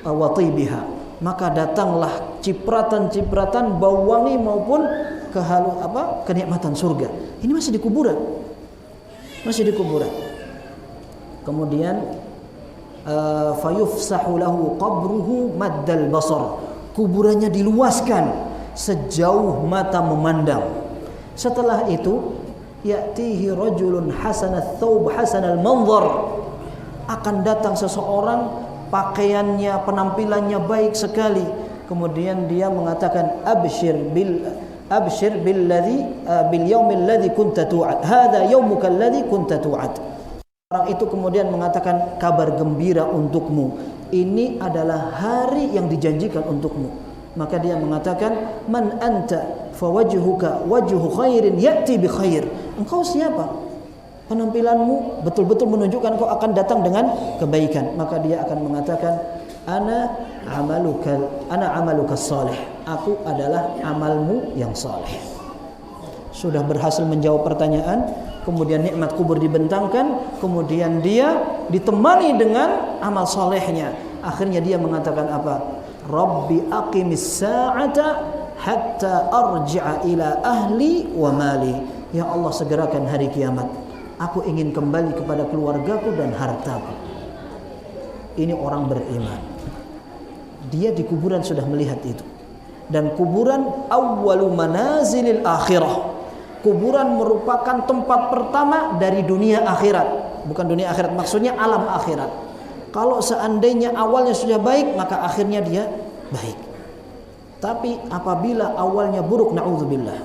wa tibiha, maka datanglah cipratan-cipratan bau wangi maupun kenikmatan surga. Ini masih di kuburan. Masih di kuburan. Kemudian fayufsahu lahu qabruhu maddal basar, kuburannya diluaskan sejauh mata memandang. Setelah itu ya'tihi rajulun hasanat thawb hasanal manzar, akan datang seseorang pakaiannya, penampilannya baik sekali. Kemudian dia mengatakan abshir billadzi bil yaumil ladzi kunta tu'ad, hadza yaumuka alladzi kunta tu'ad. Orang itu kemudian mengatakan kabar gembira untukmu, ini adalah hari yang dijanjikan untukmu. Maka dia mengatakan man anta fawajhuka wajhu khairin ya'ti bi khair. Engkau siapa? Penampilanmu betul-betul menunjukkan kau akan datang dengan kebaikan. Maka dia akan mengatakan ana amaluka salih, aku adalah amalmu yang saleh. Sudah berhasil menjawab pertanyaan, kemudian nikmat kubur dibentangkan, kemudian dia ditemani dengan amal salehnya. Akhirnya dia mengatakan apa? Rabbi aqimis sa'ata hatta arji'a ila ahli wa mali. Ya Allah, segerakan hari kiamat, aku ingin kembali kepada keluargaku dan hartaku. Ini orang beriman. Dia di kuburan sudah melihat itu. Dan kuburan awwalu manazilil akhirah. Kuburan merupakan tempat pertama dari dunia akhirat. Bukan dunia akhirat, maksudnya alam akhirat. Kalau seandainya awalnya sudah baik, maka akhirnya dia baik. Tapi apabila awalnya buruk, na'udzubillah,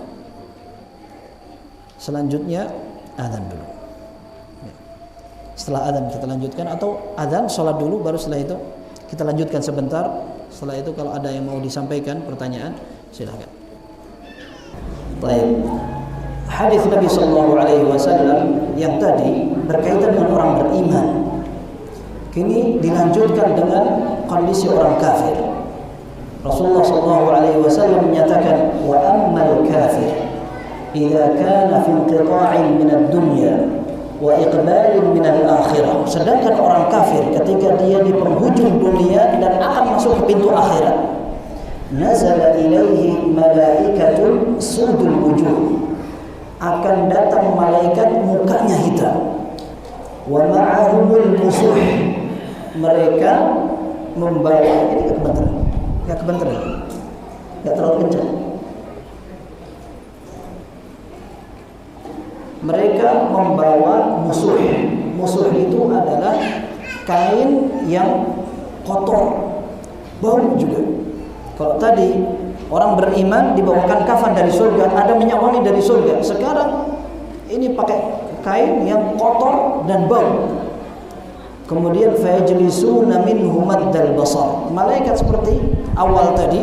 selanjutnya azan dulu. Setelah azan kita lanjutkan, atau azan sholat dulu baru setelah itu kita lanjutkan sebentar. Setelah itu kalau ada yang mau disampaikan pertanyaan, silakan. Baik. Hadis Nabi sallallahu alaihi wasallam yang tadi berkaitan dengan orang beriman. Kini dilanjutkan dengan kondisi orang kafir. Rasulullah sallallahu alaihi wasallam menyatakan, wa ammal kafir idza kana fi inqita'in min ad-dunya wa iqbalin min al-akhirah. Sedangkan orang kafir ketika dia di penghujung dunia dan akan masuk ke pintu akhirat, nazala ilaihi malaikatun sudul wujuh, akan datang malaikat mukanya hitam, wa ma'ahumul musuh, mereka membawa, ini kebenteran, enggak terlalu kencang. Mereka membawa musuh. Musuh itu adalah kain yang kotor, bau juga. Kalau tadi orang beriman dibawakan kafan dari surga, ada minyak wangi dari surga. Sekarang ini pakai kain yang kotor dan bau. Kemudian fayajlisuna minhu maddal basar. Malaikat seperti awal tadi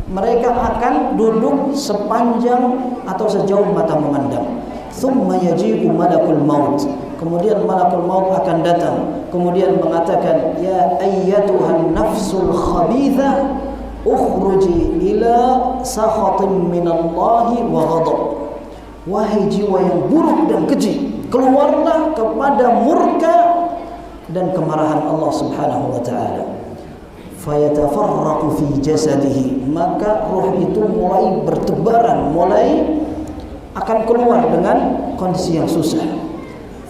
mereka akan duduk sepanjang atau sejauh mata memandang. Thumma yaji'u malakul maut, kemudian malakul maut akan datang, kemudian mengatakan, ya ayyatuhan nafsul khabithah ukhruji ila sakhatin minallahi wa ghadab. Wahai jiwa yang buruk dan keji, keluarlah kepada murka dan kemarahan Allah Subhanahu wa taala. Fayatafarraqu fi jasadihi, maka roh itu mulai bertebaran, mulai akan keluar dengan kondisi yang susah.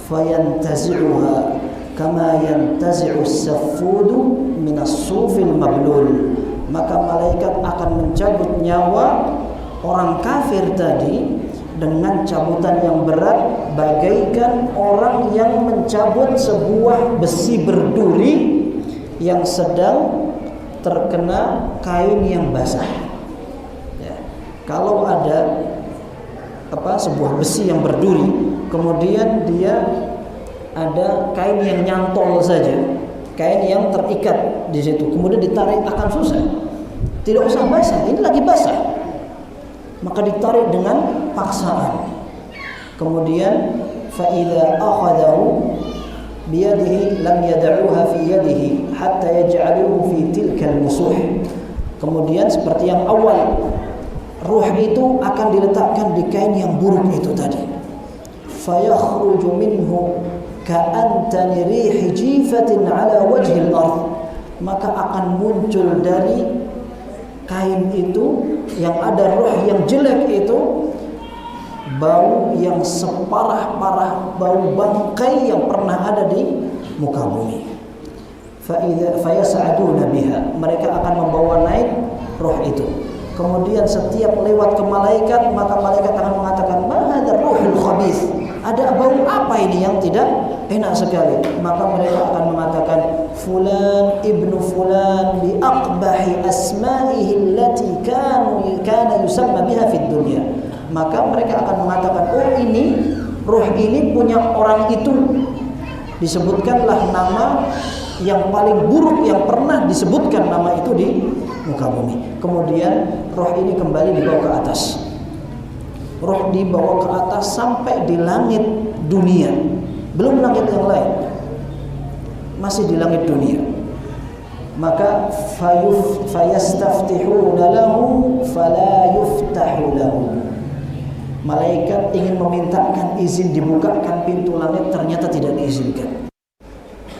Fayantazi'uha kama yantazi'u as-saffudu min as-sufil mablul, maka malaikat akan mencabut nyawa orang kafir tadi dengan cabutan yang berat, bagaikan orang yang mencabut sebuah besi berduri yang sedang terkena kain yang basah. Ya. Kalau ada sebuah besi yang berduri, kemudian dia ada kain yang nyantol saja, kain yang terikat di situ, kemudian ditarik akan susah. Tidak usah basah, ini lagi basah, maka ditarik dengan paksaan. Kemudian فَإِذَا أَخَذَهُ biyadihi lam yad'uha fi yadihi hatta yaj'aluhu fi tilkal musuh. Kemudian seperti yang awal, ruh itu akan diletakkan di kain yang buruk itu tadi. Fayakhruju minhu ka'antani rihi jifatin ala wajhil ardh, maka akan muncul dari kain itu yang ada ruh yang jelek itu bau yang separah-parah bau bangkai yang pernah ada di muka bumi. Fayas'aduna biha, mereka akan membawa naik roh itu. Kemudian setiap lewat ke malaikat, maka malaikat akan mengatakan, ma hadzal ruhul khabith, ada bau apa ini yang tidak enak sekali. Maka mereka akan mengatakan, fulan ibnu fulan bi aqbahi asma'ihi allati kana yusamma biha fid dunya. Maka mereka akan mengatakan, oh ini, ruh ini punya orang itu. Disebutkanlah nama yang paling buruk yang pernah disebutkan nama itu di muka bumi. Kemudian roh ini kembali dibawa ke atas. Roh dibawa ke atas sampai di langit dunia. Belum langit yang lain, masih di langit dunia. Maka fayastaftihuna lahu fala yuftahu lahu. Malaikat ingin memintakan izin dibukakan pintu langit, ternyata tidak diizinkan.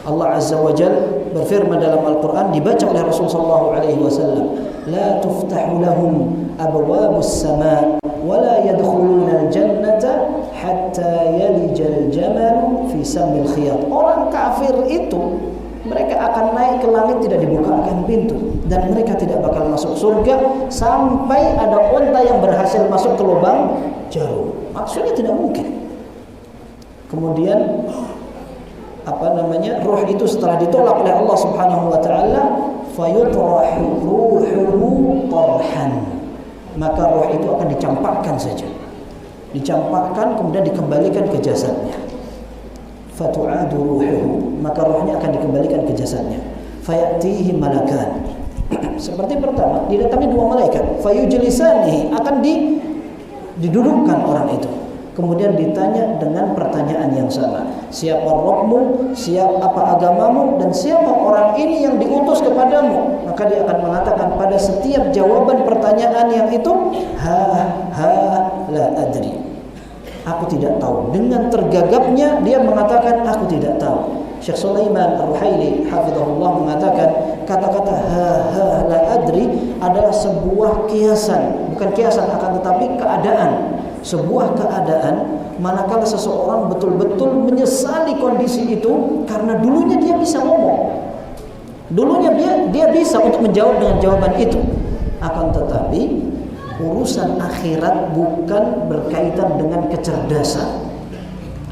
Allah Azza wa Jalla berfirman dalam Al-Quran, dibaca oleh Rasulullah SAW, la tuftahu lahum abwabus sama' wa la yadkhuluna al-jannata hatta yalijal jamal fi samil khiyat. Orang kafir itu mereka akan naik ke langit, tidak dibukakan pintu, dan mereka tidak bakal masuk surga sampai ada unta yang berhasil masuk ke lubang jarum. Maksudnya tidak mungkin. Kemudian roh itu setelah ditolak oleh Allah Subhanahu wa taala, fayutrahu ruhuhu tarhan, maka roh itu akan dicampakkan saja. Dicampakkan kemudian dikembalikan ke jasadnya. Fatu'adu ruhuhu, maka rohnya akan dikembalikan ke jasadnya. Fayatihi malakan. Seperti pertama, didatangi dua malaikat. Fayujlisanihi, akan didudukkan orang itu. Kemudian ditanya dengan pertanyaan yang sama. Siapa Rabbmu? Apa agamamu? Dan siapa orang ini yang diutus kepadamu? Maka dia akan mengatakan pada setiap jawaban pertanyaan yang itu, la adri, aku tidak tahu. Dengan tergagapnya dia mengatakan aku tidak tahu. Syekh Sulaiman Ar-Ruhaili hafizahullah mengatakan kata-kata la adri adalah sebuah kiasan, bukan kiasan akan tetapi keadaan. Sebuah keadaan manakala seseorang betul-betul menyesali kondisi itu karena dulunya dia bisa ngomong. Dulunya dia bisa untuk menjawab dengan jawaban itu. Akan tetapi urusan akhirat bukan berkaitan dengan kecerdasan,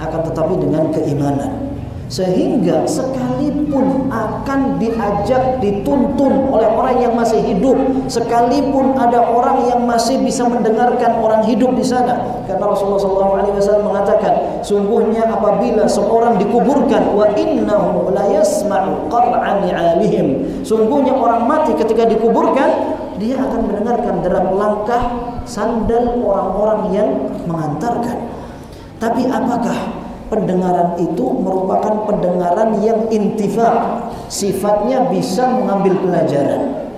akan tetapi dengan keimanan. sehingga sekalipun akan diajak dituntun oleh orang yang masih hidup, sekalipun ada orang yang masih bisa mendengarkan orang hidup di sana, karena Rasulullah SAW mengatakan, sungguhnya apabila seorang dikuburkan, wa innahu la yasma'u qar'a ni'alihim, sungguhnya orang mati ketika dikuburkan dia akan mendengarkan derap langkah sandal orang-orang yang mengantarkan. Tapi apakah pendengaran itu merupakan pendengaran yang intifa, sifatnya bisa mengambil pelajaran?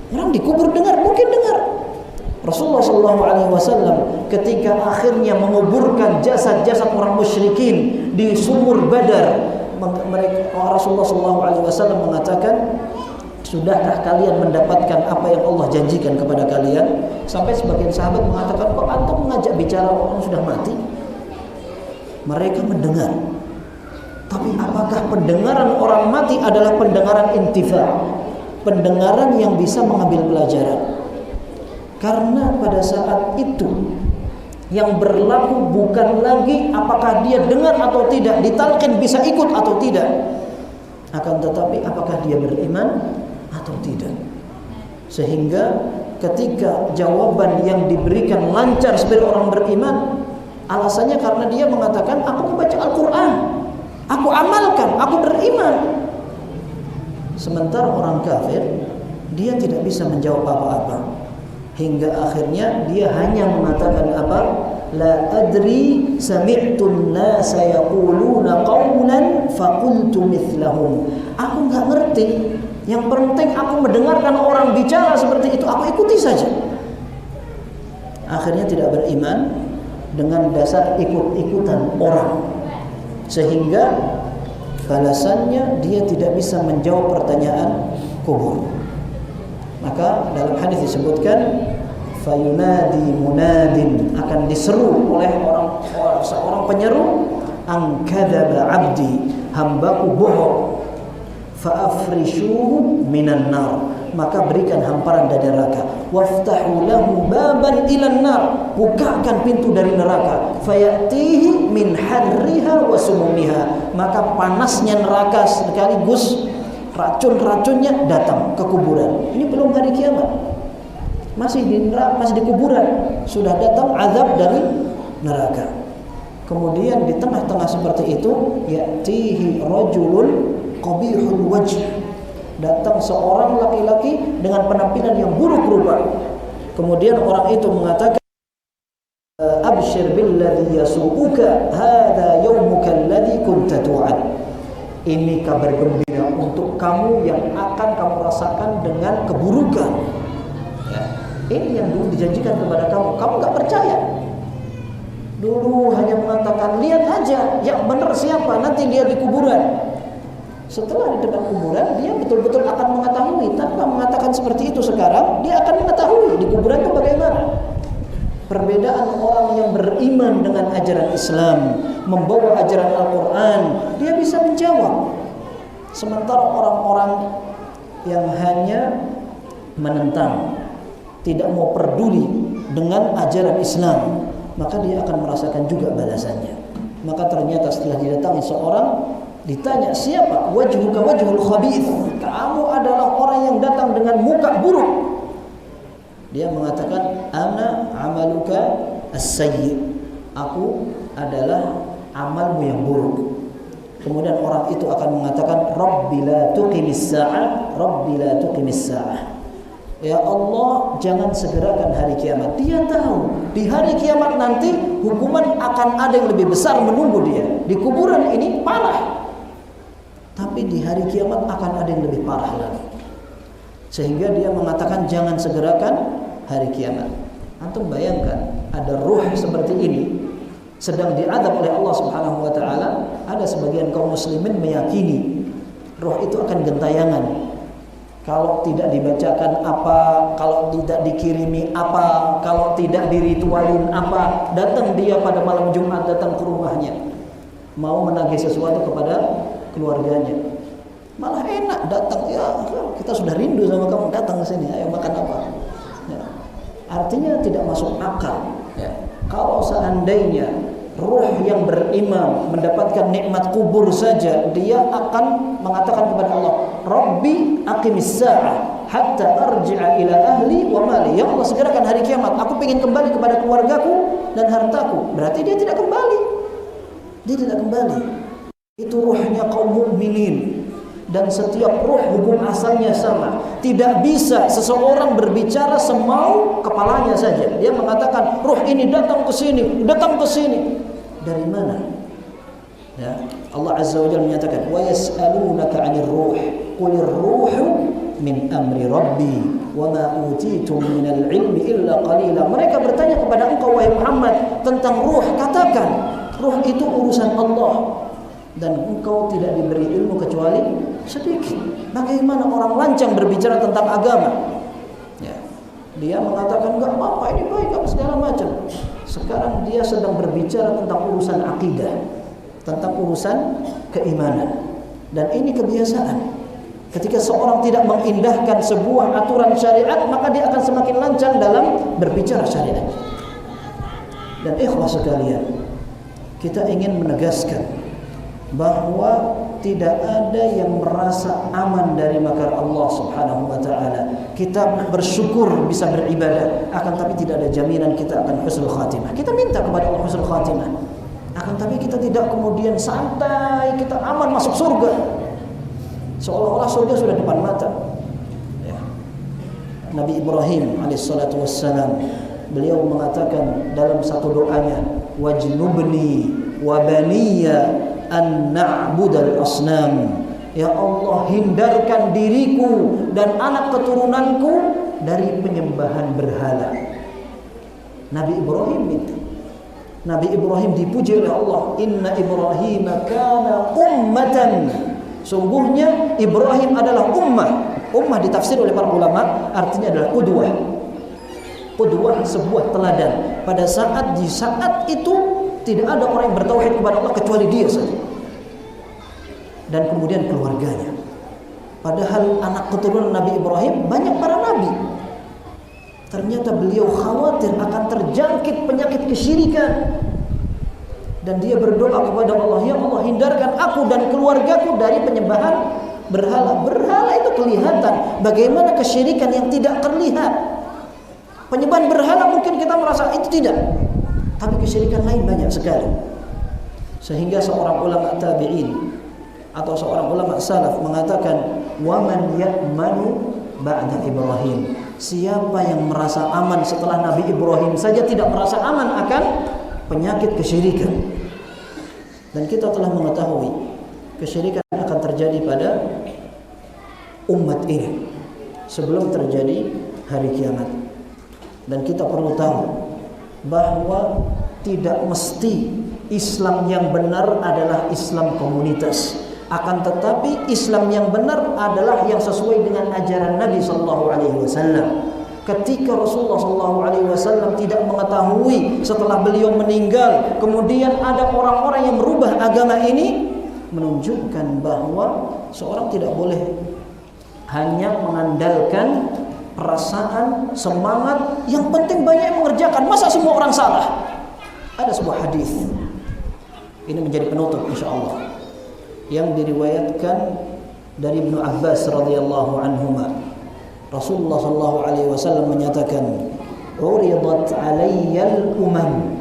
Orang dikubur dengar, mungkin dengar. Rasulullah SAW ketika akhirnya menguburkan jasad-jasad orang musyrikin di sumur Badar, Rasulullah SAW mengatakan, sudahkah kalian mendapatkan apa yang Allah janjikan kepada kalian? Sampai sebagian sahabat mengatakan, kok antum mengajak bicara orang sudah mati? Mereka mendengar. Tapi apakah pendengaran orang mati adalah pendengaran intifa, pendengaran yang bisa mengambil pelajaran? Karena pada saat itu yang berlaku bukan lagi apakah dia dengar atau tidak, ditalqin bisa ikut atau tidak, akan tetapi apakah dia beriman atau tidak. Sehingga ketika jawaban yang diberikan lancar sebagai orang beriman, alasannya karena dia mengatakan, aku membaca Al-Quran, aku amalkan, aku beriman. Sementara orang kafir, dia tidak bisa menjawab apa-apa. Hingga akhirnya dia hanya mengatakan apa? La adri sami'tun nasa yaquluna qawlan faqultu mithlahum. Aku enggak ngerti. Yang penting aku mendengarkan orang bicara seperti itu, aku ikuti saja. Akhirnya tidak beriman dengan dasar ikut-ikutan orang, sehingga balasannya dia tidak bisa menjawab pertanyaan kubur. Maka dalam hadis disebutkan, fayunadi munadin, akan diseru oleh seorang penyeru, an kadzaba abdi, hambaku bohong, fa'afrishuhu minan nar, maka berikan hamparan dari neraka, waftahu lahu baban ilan nar, bukakan pintu dari neraka, fayatihi min harriha wa sumumiha, maka panasnya neraka sekaligus racun-racunnya datang ke kuburan. Ini belum hari kiamat, masih di neraka, masih di kuburan, sudah datang azab dari neraka. Kemudian di tengah-tengah seperti itu, yatihi rajulun qabihul wajh, datang seorang laki-laki dengan penampilan yang buruk rupa. Kemudian orang itu mengatakan, abshir billadhi yasu'uka, hadha yawmuka alladhi kunta tu'ad. Ini kabar gembira untuk kamu yang akan kamu rasakan dengan keburukan. Ya. Ini yang dulu dijanjikan kepada kamu. Kamu gak percaya. Dulu hanya mengatakan, lihat aja yang benar siapa, nanti dia di kuburan. Setelah di depan kuburan, dia betul-betul akan mengetahui. Tanpa mengatakan seperti itu sekarang, dia akan mengetahui di kuburan itu bagaimana. Perbedaan orang yang beriman dengan ajaran Islam, membawa ajaran Al-Quran, dia bisa menjawab. Sementara orang-orang yang hanya menentang, tidak mau peduli dengan ajaran Islam, maka dia akan merasakan juga balasannya. Maka ternyata setelah didatangi seorang, ditanya, siapa? Wajhuka wajhul khabith, kamu adalah orang yang datang dengan muka buruk. Dia mengatakan, ana amaluka as-sayyi, aku adalah amalmu yang buruk. Kemudian orang itu akan mengatakan, Rabbi la tuqimis sa'ah, Rabbi la tuqimis sa'ah. Ya Allah, jangan segerakan hari kiamat. Dia tahu di hari kiamat nanti hukuman akan ada yang lebih besar menunggu dia. Di kuburan ini parah, tapi di hari kiamat akan ada yang lebih parah lagi. Sehingga dia mengatakan, jangan segerakan hari kiamat. Antum bayangkan, ada ruh seperti ini sedang diadab oleh Allah Subhanahu wa taala. Ada sebagian kaum muslimin meyakini ruh itu akan gentayangan. Kalau tidak dibacakan apa, kalau tidak dikirimi apa, kalau tidak diritualin apa, datang dia pada malam Jumat, datang ke rumahnya, mau menagih sesuatu kepada keluarganya. Malah enak datang, ya kita sudah rindu sama kamu, datang ke sini, ayo makan apa. Ya. Artinya tidak masuk akal. Ya. Kalau seandainya ruh yang beriman mendapatkan nikmat kubur saja, dia akan mengatakan kepada Allah, Rabbi aqimis sa'ah hatta arji'a ila ahli wa mali. Ya Allah, segerakan hari kiamat, aku ingin kembali kepada keluargaku dan hartaku. Berarti dia tidak kembali. Dia tidak kembali. Itu ruhnya kaum mukminin. Dan setiap ruh hukum asalnya sama. Tidak bisa seseorang berbicara semau kepalanya saja. Dia mengatakan ruh ini datang ke sini, datang ke sini. Dari mana? Ya, Allah Azza wa Jalla menyatakan, "Wa yas'alunaka 'anil ruh, qulir ruhu min amri rabbi, wa ma utitum minal ilmi illa qalila." Mereka bertanya kepada engkau wahai Muhammad tentang ruh, katakan, ruh itu urusan Allah dan engkau tidak diberi ilmu kecuali sedikit. Bagaimana orang lancang berbicara tentang agama? Ya. Dia mengatakan enggak apa-apa, ini baik apa segala macam. Sekarang dia sedang berbicara tentang urusan akidah, tentang urusan keimanan. Dan ini kebiasaan. Ketika seorang tidak mengindahkan sebuah aturan syariat, maka dia akan semakin lancang dalam berbicara syariat. Dan ikhlas sekalian, kita ingin menegaskan bahwa tidak ada yang merasa aman dari makar Allah Subhanahu wa taala. Kita bersyukur bisa beribadah, akan tapi tidak ada jaminan kita akan husnul khatimah. Kita minta kepada Allah husnul khatimah, akan tapi kita tidak kemudian santai, kita aman masuk surga. Seolah-olah surga sudah depan mata. Ya. Nabi Ibrahim alaihissalatu wassalam, beliau mengatakan dalam satu doanya, wajnubni wa baniya an na'budal asnam. Ya Allah, hindarkan diriku dan anak keturunanku dari penyembahan berhala. Nabi Ibrahim itu, Nabi Ibrahim dipuji oleh Allah, inna Ibrahim kana ummatan. Sungguhnya Ibrahim adalah ummah. Ummah ditafsir oleh para ulama artinya adalah qudwah. Qudwah, sebuah teladan. Pada saat itu tidak ada orang yang bertauhid kepada Allah kecuali dia saja. Dan kemudian keluarganya. Padahal anak keturunan Nabi Ibrahim banyak para nabi. Ternyata beliau khawatir akan terjangkit penyakit kesyirikan. Dan dia berdoa kepada Allah, ya Allah, hindarkan aku dan keluargaku dari penyembahan berhala. Berhala itu kelihatan, bagaimana kesyirikan yang tidak terlihat. Penyembahan berhala mungkin kita merasa itu tidak, tapi kesyirikan lain banyak sekali. Sehingga seorang ulama tabi'in atau seorang ulama salaf mengatakan, waman ya'manu ba'da Ibrahim. Siapa yang merasa aman setelah Nabi Ibrahim saja tidak merasa aman akan penyakit kesyirikan. Dan kita telah mengetahui kesyirikan akan terjadi pada umat ini sebelum terjadi hari kiamat. Dan kita perlu tahu bahwa tidak mesti Islam yang benar adalah Islam komunitas. Akan tetapi Islam yang benar adalah yang sesuai dengan ajaran Nabi sallallahu alaihi wasallam. Ketika Rasulullah SAW tidak mengetahui setelah beliau meninggal, kemudian ada orang-orang yang merubah agama ini, menunjukkan bahwa seorang tidak boleh hanya mengandalkan perasaan, semangat, yang penting banyak yang mengerjakan. Masa semua orang salah? Ada sebuah hadis, ini menjadi penutup insyaallah, yang diriwayatkan dari Ibnu Abbas radhiyallahu anhuma. Rasulullah sallallahu alaihi wasallam menyatakan, "Uridat 'alayyal umam."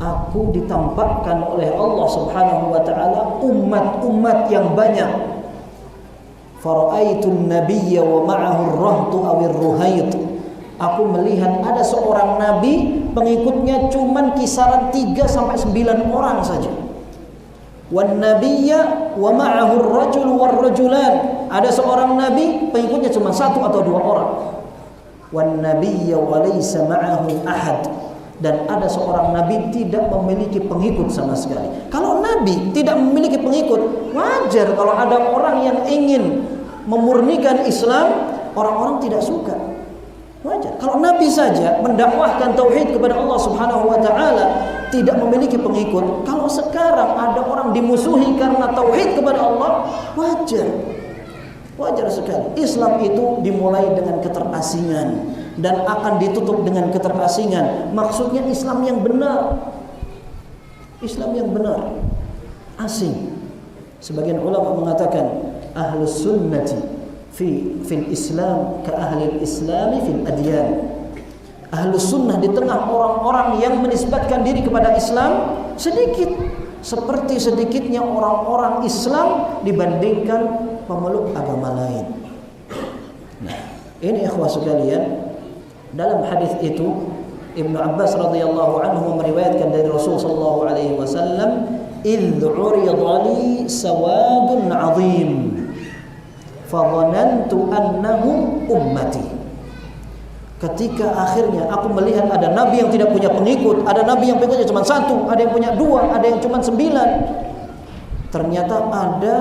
Aku ditampakkan oleh Allah Subhanahu wa taala umat-umat yang banyak. Fara'aitun nabiyya wa ma'ahu ar-rahtu aw ar-ruhayt. Aku melihat ada seorang nabi, pengikutnya cuman kisaran 3 sampai 9 orang saja. Wan nabiyya wa ma'ahu ar-rajul war-rajulan. Ada seorang nabi, pengikutnya cuma 1 atau 2 orang. Wan nabiyya wa laysa ma'ahu ahad. Dan ada seorang nabi tidak memiliki pengikut sama sekali. Kalau nabi tidak memiliki pengikut, wajar kalau ada orang yang ingin memurnikan Islam, orang-orang tidak suka. Wajar. Kalau nabi saja mendakwahkan tauhid kepada Allah Subhanahu wa taala tidak memiliki pengikut, kalau sekarang ada orang dimusuhi karena tauhid kepada Allah, wajar. Wajar sekali. Islam itu dimulai dengan keterasingan dan akan ditutup dengan keterasingan. Maksudnya Islam yang benar. Islam yang benar, asing. Sebagian ulama mengatakan ahlus sunnati fil Islam ka ahlil islami fil adyan. Ahlus sunnah di tengah orang-orang yang menisbatkan diri kepada Islam sedikit, seperti sedikitnya orang-orang Islam dibandingkan pemeluk agama lain. Nah, ini ikhwah sekalian, dalam hadis itu Ibnu Abbas radhiyallahu anhu meriwayatkan dari Rasul sallallahu alaihi wasallam, "Idz 'urida li sawadun 'azim fa dhanantu annahum ummati." Ketika akhirnya aku melihat ada nabi yang tidak punya pengikut, ada nabi yang pengikutnya cuma satu, ada yang punya dua, ada yang cuma 9. Ternyata ada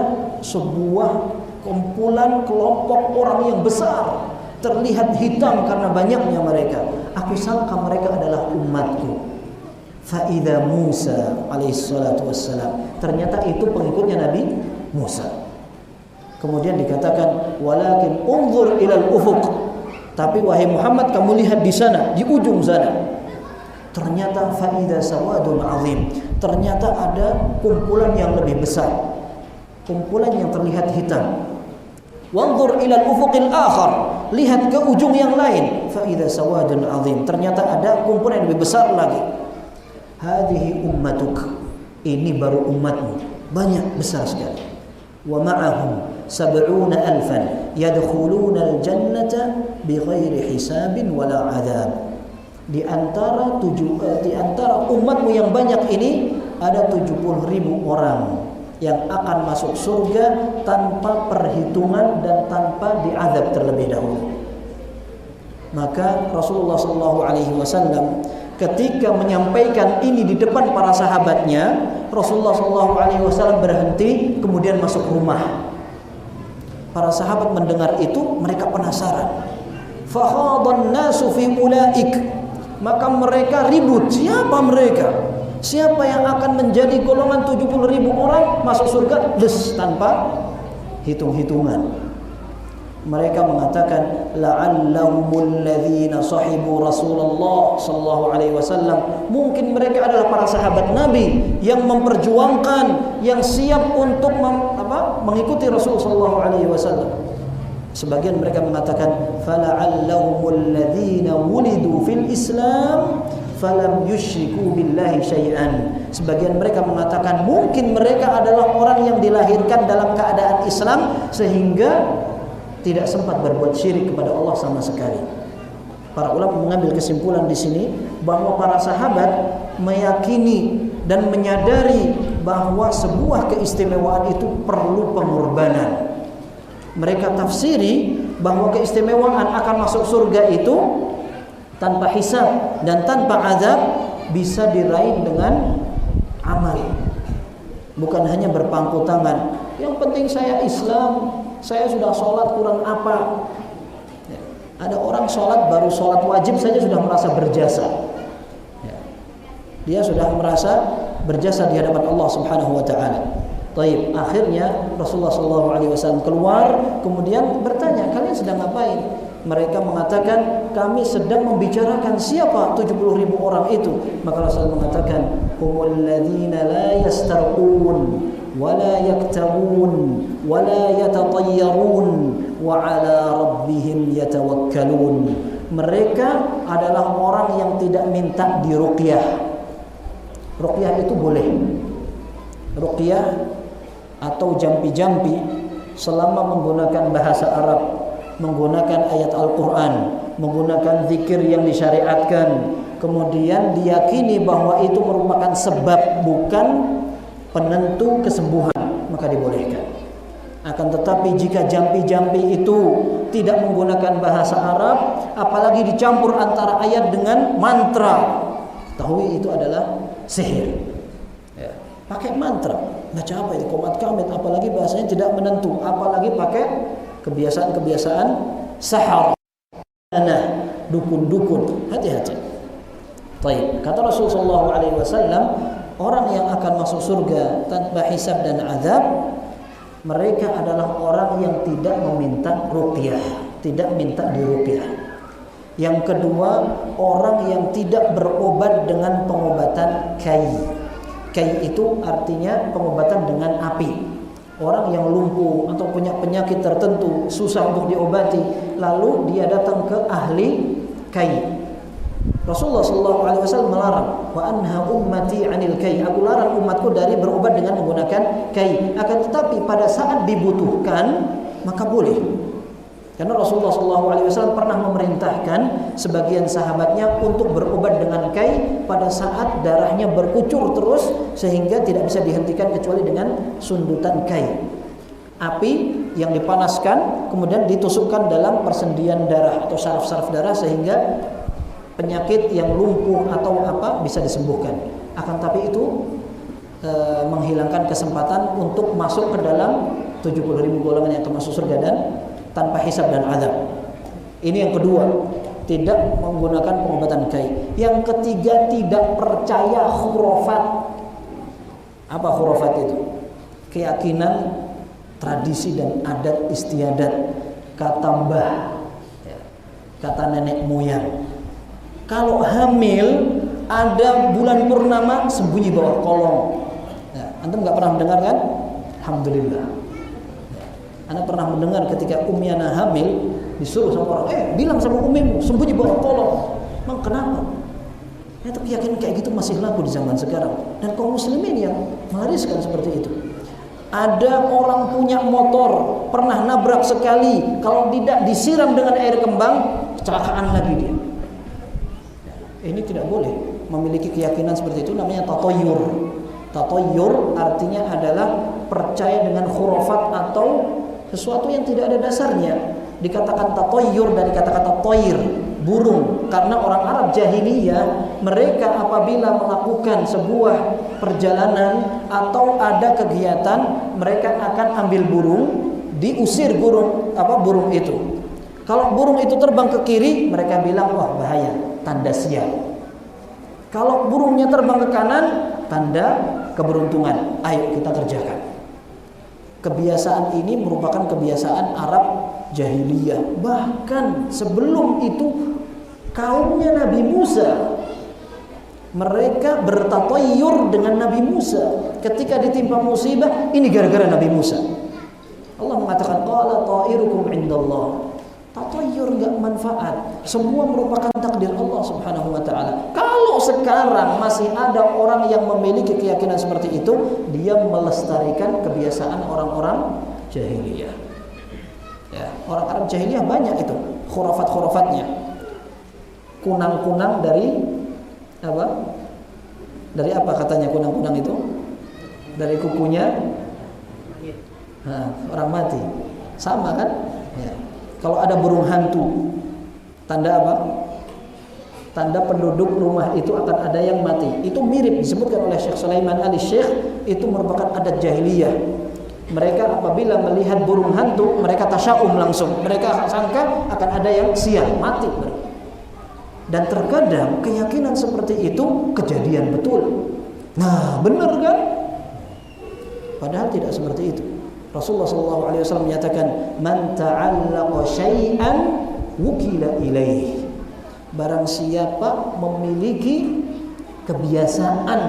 sebuah kumpulan kelompok orang yang besar, terlihat hitam karena banyaknya mereka. Aku sangka mereka adalah umatku. Fa'idha Musa alaihissalatu wassalam, ternyata itu pengikutnya Nabi Musa. Kemudian dikatakan, walakin unzur ilal ufuq, tapi wahai Muhammad, kamu lihat di sana, di ujung sana. Ternyata fa'idha sawadun azim, ternyata ada kumpulan yang lebih besar, kumpulan yang terlihat hitam. Wanzur ilal ufuqil akhar, lihat ke ujung yang lain, fa'idha sawadun azim, ternyata ada kumpulan yang lebih besar lagi. Hadhihi ummatuk, ini baru umatmu, banyak, besar sekali. Wa ma'ahum 70,000 yadkhuluna al-jannata bighairi hisabin wala 'adzab. Di antara umatmu yang banyak ini ada 70.000 orang yang akan masuk surga tanpa perhitungan dan tanpa diazab terlebih dahulu. Maka Rasulullah SAW ketika menyampaikan ini di depan para sahabatnya, Rasulullah SAW berhenti kemudian masuk rumah. Para sahabat mendengar itu, mereka penasaran. Fakhadhan nasu fi ulaik, maka mereka ribut, siapa mereka? Siapa yang akan menjadi golongan 70.000 orang masuk surga tanpa hitung-hitungan? Mereka mengatakan, la'allahumul ladzina sahibu Rasulullah sallallahu alaihi wasallam. Mungkin mereka adalah para sahabat Nabi yang memperjuangkan, yang siap untuk mengikuti Rasul sallallahu alaihi wasallam. Sebagian mereka mengatakan, fala'allahumul ladzina wulidu fil Islam falam yusyriku billahi syai'an. Sebagian mereka mengatakan mungkin mereka adalah orang yang dilahirkan dalam keadaan Islam sehingga tidak sempat berbuat syirik kepada Allah sama sekali. Para ulama mengambil kesimpulan di sini bahwa para sahabat meyakini dan menyadari bahwa sebuah keistimewaan itu perlu pengorbanan. Mereka tafsiri bahwa keistimewaan akan masuk surga itu tanpa hisab dan tanpa azab bisa diraih dengan amal, bukan hanya berpangku tangan. Yang penting saya Islam, saya sudah sholat kurang apa. Ada orang sholat, baru sholat wajib saja sudah merasa berjasa. Dia sudah merasa berjasa di hadapan Allah Subhanahu wa taala. Taib, akhirnya Rasulullah SAW keluar, kemudian bertanya, kalian sedang ngapain? Mereka mengatakan, kami sedang membicarakan siapa 70.000 orang itu. Maka Rasul mengatakan, humul ladzina la yastarqun wa la yaktawun wa la yatatayyarun wa ala rabbihim yatawakkalun. Mereka adalah orang yang tidak minta diruqyah. Ruqyah itu boleh, ruqyah atau jampi-jampi selama menggunakan bahasa Arab, menggunakan ayat Al-Quran, menggunakan zikir yang disyariatkan, kemudian diyakini bahwa itu merupakan sebab bukan penentu kesembuhan, maka dibolehkan. Akan tetapi jika jampi-jampi itu tidak menggunakan bahasa Arab, apalagi dicampur antara ayat dengan mantra, ketahui itu adalah sihir. Ya. Pakai mantra, baca apa itu, qomat kamit, apalagi bahasanya tidak menentu, apalagi pakai kebiasaan-kebiasaan sahar, dukun-dukun, hati-hati. Baik, kata Rasulullah SAW, orang yang akan masuk surga tanpa hisab dan azab, mereka adalah orang yang tidak meminta ruqyah, tidak minta diruqyah. Yang kedua, orang yang tidak berobat dengan pengobatan kai. Kai itu artinya pengobatan dengan api. Orang yang lumpuh atau punya penyakit tertentu susah untuk diobati, lalu dia datang ke ahli kai. Rasulullah SAW melarang, wa anha ummati 'anil kai. Aku larang umatku dari berobat dengan menggunakan kai. Akan tetapi pada saat dibutuhkan maka boleh. Karena Rasulullah SAW pernah memerintahkan sebagian sahabatnya untuk berobat dengan kai pada saat darahnya berkucur terus sehingga tidak bisa dihentikan kecuali dengan sundutan kai. Api yang dipanaskan kemudian ditusukkan dalam persendian darah atau saraf-saraf darah sehingga penyakit yang lumpuh atau apa bisa disembuhkan. Akan tapi itu menghilangkan kesempatan untuk masuk ke dalam 70.000 golongan yang termasuk surga dan tanpa hisab dan azab. Ini yang kedua, tidak menggunakan pengobatan kai. Yang ketiga, tidak percaya khurafat. Apa khurafat itu? Keyakinan, tradisi dan adat istiadat, kata mbah, kata nenek moyang. Kalau hamil ada bulan purnama sembunyi bawah kolong. Antum nggak pernah mendengar kan? Alhamdulillah. Anda pernah mendengar ketika Ummi Ana hamil disuruh sama orang, bilang sama ummimu sembunyi bawah kolong. Emang kenapa? Ya, tapi yakin kayak gitu masih laku di zaman sekarang. Dan kaum muslimin yang melariskan seperti itu. Ada orang punya motor pernah nabrak sekali, kalau tidak disiram dengan air kembang kecelakaan lagi dia. Ini tidak boleh memiliki keyakinan seperti itu, namanya tatoyur. Tatoyur artinya adalah percaya dengan khurafat atau sesuatu yang tidak ada dasarnya. Dikatakan tatoyur dari kata-kata toir, burung. Karena orang Arab jahiliyah, mereka apabila melakukan sebuah perjalanan atau ada kegiatan, mereka akan ambil burung, diusir burung itu. Kalau burung itu terbang ke kiri, mereka bilang wah bahaya, tanda sial. Kalau burungnya terbang ke kanan, tanda keberuntungan. Ayo kita kerjakan. Kebiasaan ini merupakan kebiasaan Arab jahiliyah. Bahkan sebelum itu kaumnya Nabi Musa, mereka bertatoyur dengan Nabi Musa. Ketika ditimpa musibah, ini gara-gara Nabi Musa. Allah mengatakan qala ta'irukum indallah. Tatoyur enggak manfaat. Semua merupakan takdir Allah Subhanahu wa taala. Kalau sekarang masih ada orang yang memiliki keyakinan seperti itu, dia melestarikan kebiasaan orang-orang jahiliyah. Ya, orang Arab jahiliyah banyak itu khurafat-khurafatnya. Kunang-kunang dari apa? Dari apa katanya kunang-kunang itu? Dari kukunya orang mati. Sama kan? Ya. Kalau ada burung hantu, tanda apa? Tanda penduduk rumah itu akan ada yang mati. Itu mirip disebutkan oleh Syekh Sulaiman Ali-Syekh, itu merupakan adat jahiliyah. Mereka apabila melihat burung hantu, mereka tasya'um langsung. Mereka sangka akan ada yang sial, mati. Dan terkadang keyakinan seperti itu kejadian betul. Nah, benar kan? Padahal tidak seperti itu. Rasulullah SAW menyatakan, man ta'allaqa syai'an wukila ilaih. Barang siapa memiliki kebiasaan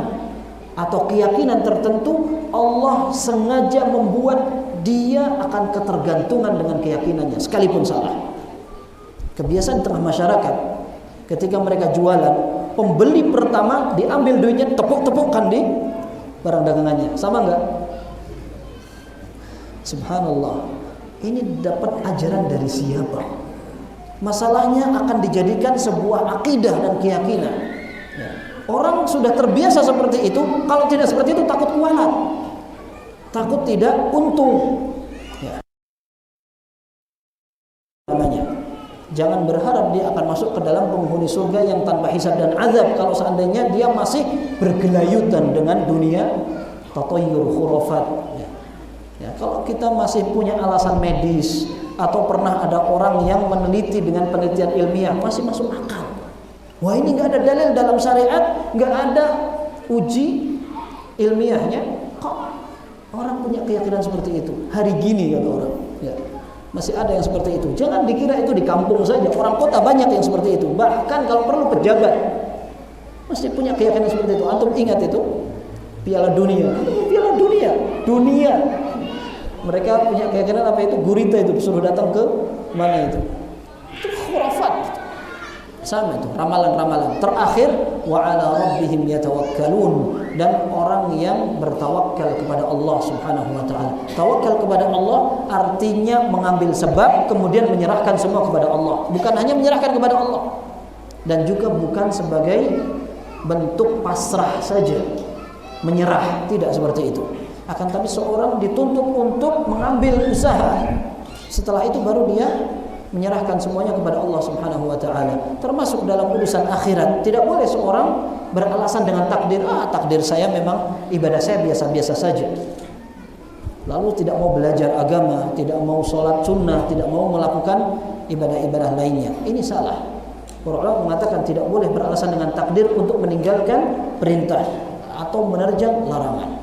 atau keyakinan tertentu, Allah sengaja membuat dia akan ketergantungan dengan keyakinannya sekalipun salah. Kebiasaan di tengah masyarakat, ketika mereka jualan, pembeli pertama diambil duitnya, tepuk-tepukkan di barang dagangannya. Sama enggak? Subhanallah. Ini dapat ajaran dari siapa? Masalahnya akan dijadikan sebuah akidah dan keyakinan. Ya. Orang sudah terbiasa seperti itu. Kalau tidak seperti itu takut kualat, takut tidak untung. Ya. Namanya, jangan berharap dia akan masuk ke dalam penghuni surga yang tanpa hisab dan azab kalau seandainya dia masih bergelayutan dengan dunia tatoyur khurafat. Ya, kalau kita masih punya alasan medis atau pernah ada orang yang meneliti dengan penelitian ilmiah, masih masuk akal. Wah, ini nggak ada dalil dalam syariat, nggak ada uji ilmiahnya, kok orang punya keyakinan seperti itu? Hari gini kata orang, ya, masih ada yang seperti itu. Jangan dikira itu di kampung saja, orang kota banyak yang seperti itu. Bahkan kalau perlu pejabat masih punya keyakinan seperti itu. Antum ingat itu? Piala dunia. Piala dunia. Dunia. Mereka punya keyakinan apa itu? Gurita itu suruh datang ke mana itu? Itu khurafat. Sama itu, ramalan-ramalan. Terakhir, wa 'ala rabbihim yatawakkalun, dan orang yang bertawakal kepada Allah Subhanahu wa taala. Tawakal kepada Allah artinya mengambil sebab kemudian menyerahkan semua kepada Allah. Bukan hanya menyerahkan kepada Allah, dan juga bukan sebagai bentuk pasrah saja, menyerah, tidak seperti itu. Akan tapi seorang dituntut untuk mengambil usaha. Setelah itu baru dia menyerahkan semuanya kepada Allah Subhanahu wa taala, termasuk dalam urusan akhirat. Tidak boleh seorang beralasan dengan takdir, takdir saya memang ibadah saya biasa-biasa saja, lalu tidak mau belajar agama, tidak mau sholat sunnah, tidak mau melakukan ibadah-ibadah lainnya. Ini salah. Para ulama mengatakan tidak boleh beralasan dengan takdir untuk meninggalkan perintah atau menerjang larangan.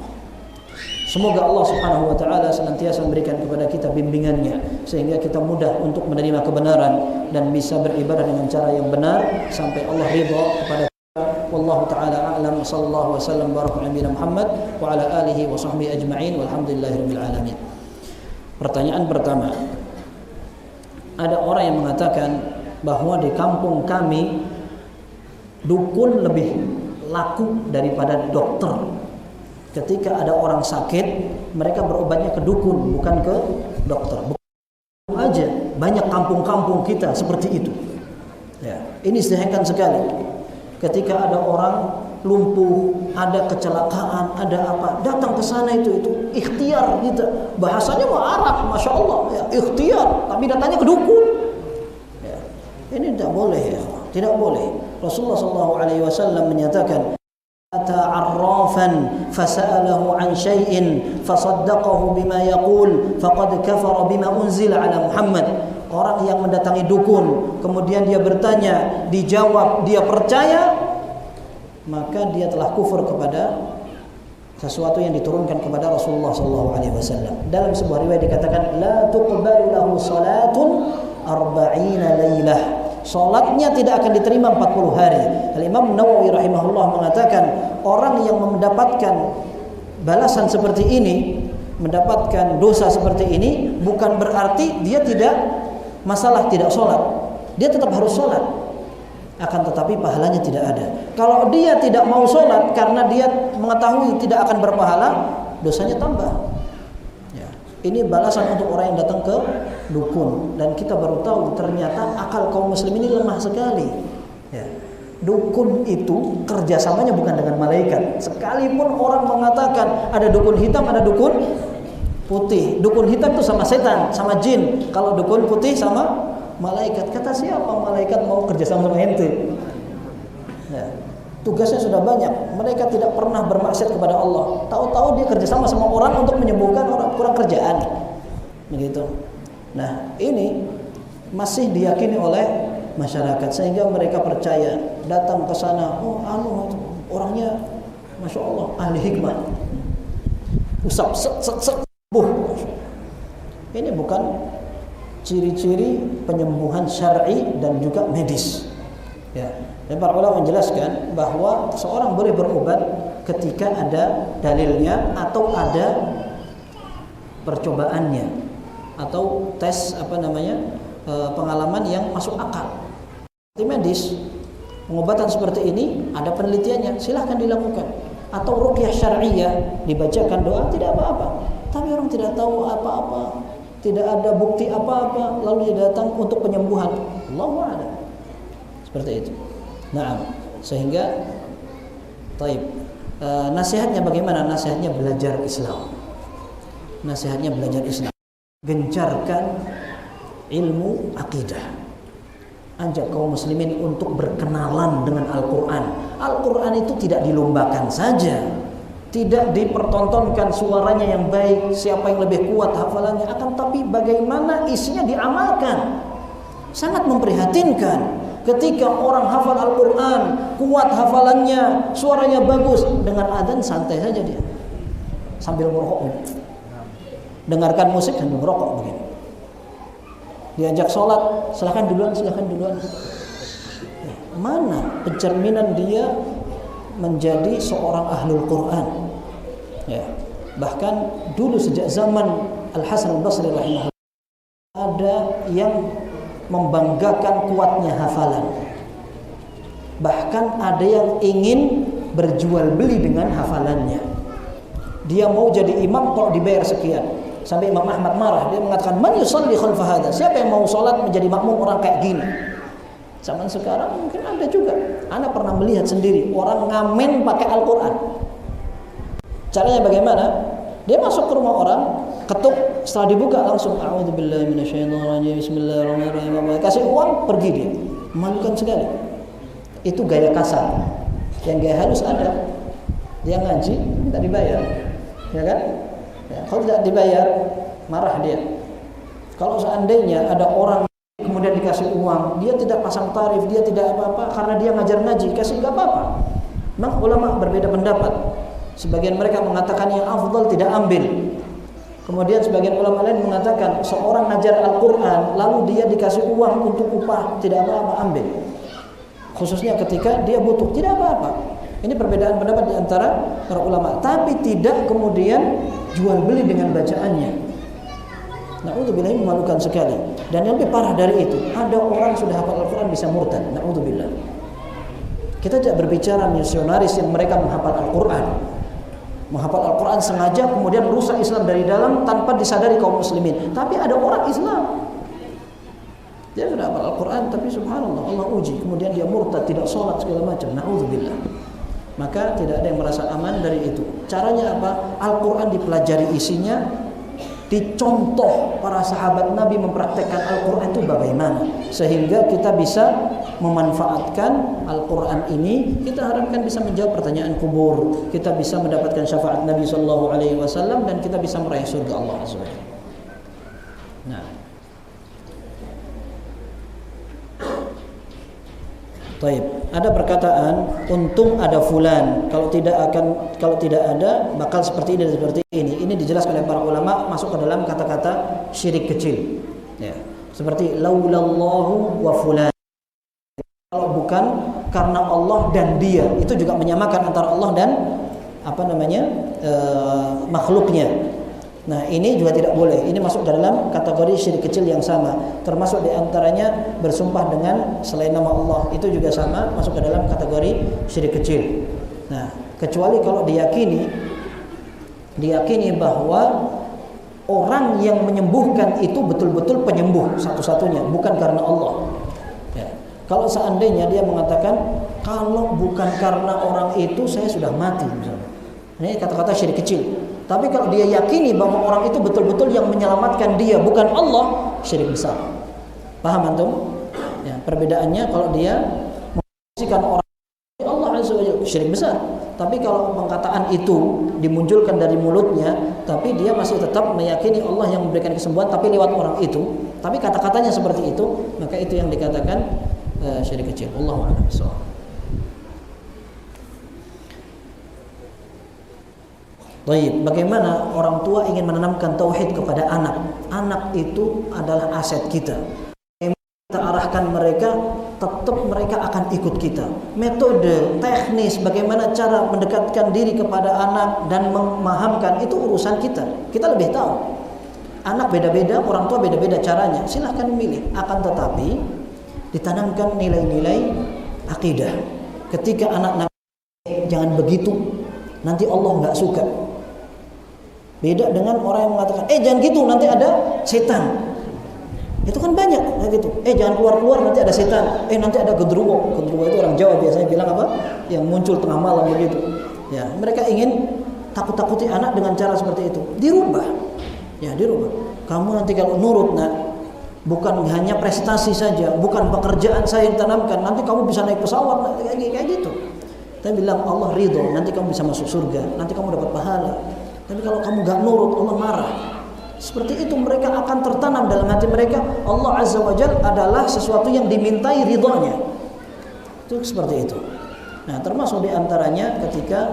Semoga Allah Subhanahu wa taala senantiasa memberikan kepada kita bimbingannya sehingga kita mudah untuk menerima kebenaran dan bisa beribadah dengan cara yang benar sampai Allah ridha kepada kita. Wallahu taala a'lam. Sallallahu wasallam baraka ala Muhammad wa ala alihi wa sahbihi ajma'in walhamdulillahirabbil alamin. Pertanyaan pertama. Ada orang yang mengatakan bahwa di kampung kami dukun lebih laku daripada dokter. Ketika ada orang sakit, mereka berobatnya ke dukun, bukan ke dokter. Bukan aja, banyak kampung-kampung kita seperti itu. Ya, ini disayangkan sekali. Ketika ada orang lumpuh, ada kecelakaan, ada apa, datang ke sana itu ikhtiar kita. Bahasanya mah Arab, masya Allah, ya, ikhtiar, tapi datanya ke dukun. Ya, ini tidak boleh, ya, tidak boleh. Rasulullah SAW menyatakan, عرافا فسأله عن شيء فصدقه بما يقول فقد كفر بما أنزل على محمد. Orang yang mendatangi dukun kemudian dia bertanya, dijawab, dia percaya, maka dia telah kufur kepada sesuatu yang diturunkan kepada Rasulullah SAW. Dalam sebuah riwayat dikatakan, la tuqbalu lahu salatun 40 lailah. Salatnya tidak akan diterima 40 hari. Al-Imam Nawawi rahimahullah mengatakan, orang yang mendapatkan balasan seperti ini, mendapatkan dosa seperti ini, bukan berarti dia tidak masalah tidak sholat. Dia tetap harus sholat, akan tetapi pahalanya tidak ada. Kalau dia tidak mau sholat karena dia mengetahui tidak akan berpahala, dosanya tambah. Ini balasan untuk orang yang datang ke dukun. Dan kita baru tahu ternyata akal kaum muslim ini lemah sekali. Ya. Dukun itu kerjasamanya bukan dengan malaikat. Sekalipun orang mengatakan ada dukun hitam, ada dukun putih. Dukun hitam itu sama setan, sama jin. Kalau dukun putih sama malaikat. Kata siapa malaikat mau kerjasama sama ente? Ya. Tugasnya sudah banyak. Mereka tidak pernah bermaksiat kepada Allah. Tahu-tahu dia kerjasama sama orang untuk menyembuhkan orang kurang kerjaan. Begitu. Nah, ini masih diyakini oleh masyarakat sehingga mereka percaya. Datang ke sana, orangnya masya Allah ahli hikmah. Usap, Ini bukan ciri-ciri penyembuhan syar'i dan juga medis. Ya. Dan para ulama menjelaskan bahwa seorang boleh berobat ketika ada dalilnya atau ada percobaannya atau tes pengalaman yang masuk akal. Di medis, pengobatan seperti ini ada penelitiannya, silahkan dilakukan. Atau ruqyah syar'iyyah, dibacakan doa, tidak apa-apa. Tapi orang tidak tahu apa-apa, tidak ada bukti apa-apa, lalu dia datang untuk penyembuhan. Allahu a'lam. Seperti itu. Nah, sehingga nasihatnya bagaimana? Nasihatnya belajar Islam. Nasihatnya belajar Islam. Gencarkan ilmu akidah. Ajak kaum muslimin untuk berkenalan dengan Al-Quran. Al-Quran itu tidak dilombakan saja, tidak dipertontonkan suaranya yang baik, siapa yang lebih kuat hafalannya, akan tapi bagaimana isinya diamalkan. Sangat memprihatinkan ketika orang hafal Al-Quran, kuat hafalannya, suaranya bagus, dengan adzan santai saja dia sambil merokok, dengarkan musik sambil merokok begini. Diajak sholat, silahkan duluan. Mana pencerminan dia menjadi seorang ahlul Quran? Ya. Bahkan dulu sejak zaman Al-Hasan Al-Basri rahimahullah ada yang membanggakan kuatnya hafalan. Bahkan ada yang ingin berjual beli dengan hafalannya. Dia mau jadi imam kalau dibayar sekian. Sampai Imam Ahmad marah, dia mengatakan, "Man yusalli khalfa hadha?" Siapa yang mau salat menjadi makmum orang kayak gini? Zaman sekarang mungkin ada juga. Anda pernah melihat sendiri orang ngamen pakai Al-Qur'an. Caranya bagaimana? Dia masuk ke rumah orang, ketuk, setelah dibuka langsung a'udzubillahi minasyaitonirrajim, bismillahirrahmanirrahim. Kasih uang, pergi dia. Memalukan sekali. Itu gaya kasar. Yang gaya halus ada. Dia ngaji, minta dibayar. Ya kan? Ya, kalau tidak dibayar, marah dia. Kalau seandainya ada orang kemudian dikasih uang, dia tidak pasang tarif, dia tidak apa-apa karena dia ngajar ngaji, kasih enggak apa-apa. Memang ulama berbeda pendapat. Sebagian mereka mengatakan yang afdal tidak ambil. Kemudian sebagian ulama lain mengatakan seorang ngajar Al-Qur'an lalu dia dikasih uang untuk upah, tidak apa-apa ambil. Khususnya ketika dia butuh, tidak apa-apa. Ini perbedaan pendapat di antara para ulama, tapi tidak kemudian jual beli dengan bacaannya. Na'udzubillah, memalukan sekali. Dan yang lebih parah dari itu, ada orang sudah hafal Al-Quran bisa murtad. Na'udzubillah. Kita tidak berbicara misionaris yang mereka menghafal Al-Quran. Menghafal Al-Quran sengaja kemudian merusak Islam dari dalam tanpa disadari kaum muslimin. Tapi ada orang Islam, dia sudah hafal Al-Quran tapi subhanallah Allah uji, kemudian dia murtad, tidak sholat segala macam. Na'udzubillah. Maka tidak ada yang merasa aman dari itu. Caranya apa? Al-Quran dipelajari isinya, dicontoh para sahabat Nabi mempraktekkan Al-Quran itu bagaimana, sehingga kita bisa memanfaatkan Al-Quran ini. Kita harapkan bisa menjawab pertanyaan kubur, kita bisa mendapatkan syafaat Nabi SAW, dan kita bisa meraih surga Allah SWT. Nah, taib. Ada perkataan, untung ada fulan, kalau tidak ada bakal seperti ini dan seperti ini. Ini dijelaskan oleh para ulama masuk ke dalam kata-kata syirik kecil. Ya. Seperti laulallahu wa fulan. Kalau bukan karena Allah dan dia, itu juga menyamakan antara Allah dan makhluknya. Nah, ini juga tidak boleh. Ini masuk dalam kategori syirik kecil yang sama. Termasuk diantaranya bersumpah dengan selain nama Allah. Itu juga sama, masuk ke dalam kategori syirik kecil. Nah, kecuali kalau diyakini bahwa orang yang menyembuhkan itu betul-betul penyembuh satu-satunya, bukan karena Allah. Ya. Kalau seandainya dia mengatakan, kalau bukan karena orang itu saya sudah mati, misalnya. Ini kata-kata syirik kecil. Tapi kalau dia yakini bahwa orang itu betul-betul yang menyelamatkan dia, bukan Allah, syirik besar. Paham antum? Ya, perbedaannya kalau dia memposisikan orang Allah Azza wa Jalla, syirik besar. Tapi kalau perkataan itu dimunculkan dari mulutnya, tapi dia masih tetap meyakini Allah yang memberikan kesembuhan, tapi lewat orang itu, tapi kata-katanya seperti itu, maka itu yang dikatakan syirik kecil. Wallahu a'lam bishawab. Baik, bagaimana orang tua ingin menanamkan tauhid kepada anak? Anak itu adalah aset kita. Kita arahkan mereka, tetap mereka akan ikut kita. Metode, teknis, bagaimana cara mendekatkan diri kepada anak dan memahamkan, itu urusan kita. Kita lebih tahu. Anak beda-beda, orang tua beda-beda caranya. Silahkan memilih. Akan tetapi ditanamkan nilai-nilai akidah. Ketika anak jangan begitu, nanti Allah nggak suka. Beda dengan orang yang mengatakan, jangan gitu, nanti ada setan. Itu kan banyak kayak gitu. Jangan keluar-keluar, nanti ada setan. Nanti ada gendruwo. Gendruwo itu orang Jawa biasanya bilang apa? Yang muncul tengah malam begitu. Ya, mereka ingin takut-takuti anak dengan cara seperti itu. Dirubah. Ya, dirubah. Kamu nanti kalau nurut, nak, bukan hanya prestasi saja, bukan pekerjaan saya yang tanamkan, nanti kamu bisa naik pesawat, kayak gitu. Saya bilang Allah ridho, nanti kamu bisa masuk surga, nanti kamu dapat pahala. Tapi kalau kamu gak nurut, Allah marah. Seperti itu mereka akan tertanam dalam hati mereka. Allah Azza wa Jalla adalah sesuatu yang dimintai ridhonya. Itu seperti itu. Nah, termasuk diantaranya ketika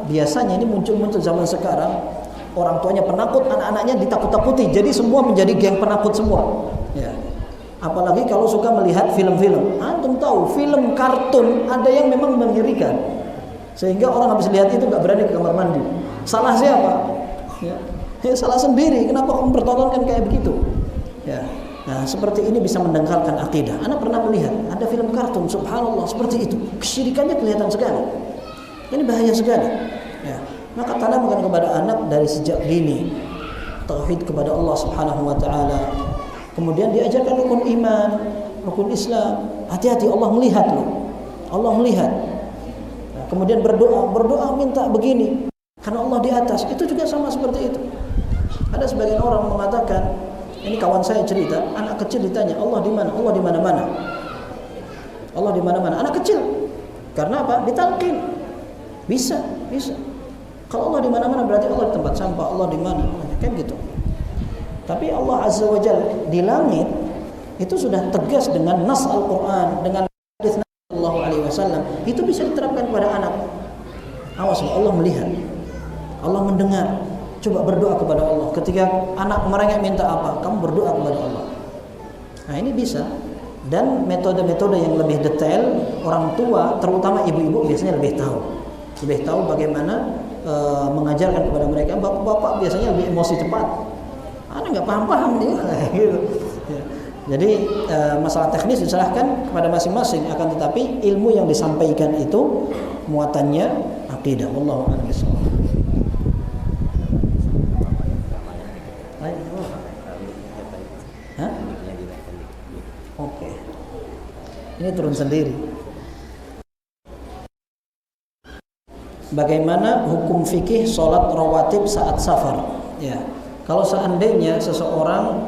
biasanya ini muncul zaman sekarang, orang tuanya penakut, anak-anaknya ditakut-takuti. Jadi semua menjadi geng penakut semua. Ya. Apalagi kalau suka melihat film-film. Antum tahu, film kartun ada yang memang mengerikan. Sehingga orang habis lihat itu nggak berani ke kamar mandi. Salah siapa? Ya, salah sendiri. Kenapa kamu pertontonkan kayak begitu? Ya. Nah, seperti ini bisa mendangkalkan akidah. Anak pernah melihat ada film kartun, subhanallah, seperti itu. Kesyirikannya kelihatan sekali. Ini bahaya sekali. Ya. Maka tanamkan kepada anak dari sejak dini tauhid kepada Allah Subhanahu wa taala. Kemudian diajarkan rukun iman, rukun Islam. Hati-hati, Allah melihat loh. Allah melihat. Nah, kemudian berdoa minta begini. Karena Allah di atas. Itu juga sama seperti itu. Ada sebagian orang mengatakan, ini kawan saya cerita, anak kecil ditanya, Allah di mana? Allah di mana-mana. Allah di mana-mana. Anak kecil. Karena apa? Ditalqin. Bisa. Kalau Allah di mana-mana berarti Allah di tempat sampah, Allah di mana? Kan gitu. Tapi Allah Azza wa Jalla di langit itu sudah tegas dengan nas Al-Qur'an, dengan hadis Nabi sallallahu alaihi wasallam. Itu bisa diterapkan kepada anak. Awas, Allah melihat. Allah mendengar. Coba berdoa kepada Allah. Ketika anak merengek minta apa, kamu berdoa kepada Allah. Nah, ini bisa. Dan metode-metode yang lebih detail, orang tua, terutama ibu-ibu biasanya lebih tahu bagaimana mengajarkan kepada mereka. Bapak-bapak biasanya lebih emosi cepat. Anak nggak paham dia. Gitu. Ya. Jadi masalah teknis diserahkan kepada masing-masing. Akan tetapi ilmu yang disampaikan itu muatannya akidah. Wallahu a'lam bishawab. Oke. Ini turun sendiri. Bagaimana hukum fikih sholat rawatib saat safar? Ya, kalau seandainya seseorang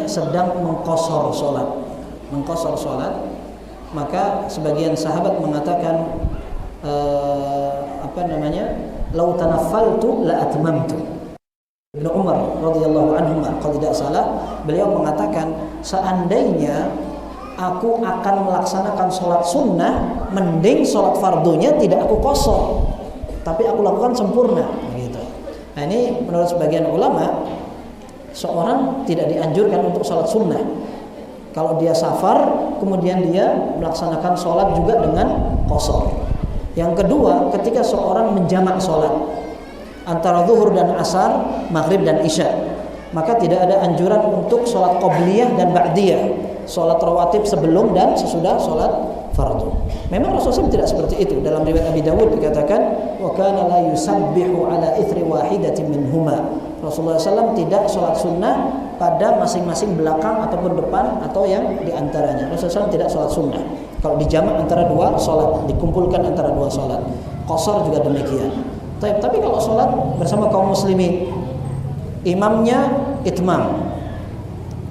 sedang mengqashar sholat, maka sebagian sahabat mengatakan lau tanaffaltu la atmamtu. Ibnu Umar radhiyallahu anhu kalau tidak salah, beliau mengatakan seandainya aku akan melaksanakan sholat sunnah, mending sholat fardunya tidak aku qashar, tapi aku lakukan sempurna gitu. Nah, ini menurut sebagian ulama, seorang tidak dianjurkan untuk sholat sunnah. Kalau dia safar, kemudian dia melaksanakan sholat juga dengan qashar. Yang kedua, ketika seorang menjamak sholat antara zuhur dan asar, maghrib dan isya, maka tidak ada anjuran untuk sholat qobliyah dan ba'diyah, sholat rawatib sebelum dan sesudah sholat fardu. Memang Rasulullah SAW tidak seperti itu. Dalam riwayat Abi Dawud dikatakan, wa kana la yusabbihu ala ithri wahidatin minhuma. Rasulullah SAW tidak sholat sunnah pada masing-masing belakang ataupun depan atau yang diantaranya. Rasulullah SAW tidak sholat sunnah. Kalau dijamak antara dua sholat, dikumpulkan antara dua sholat. Qashar juga demikian. Tapi kalau sholat bersama kaum muslimin, imamnya itmam,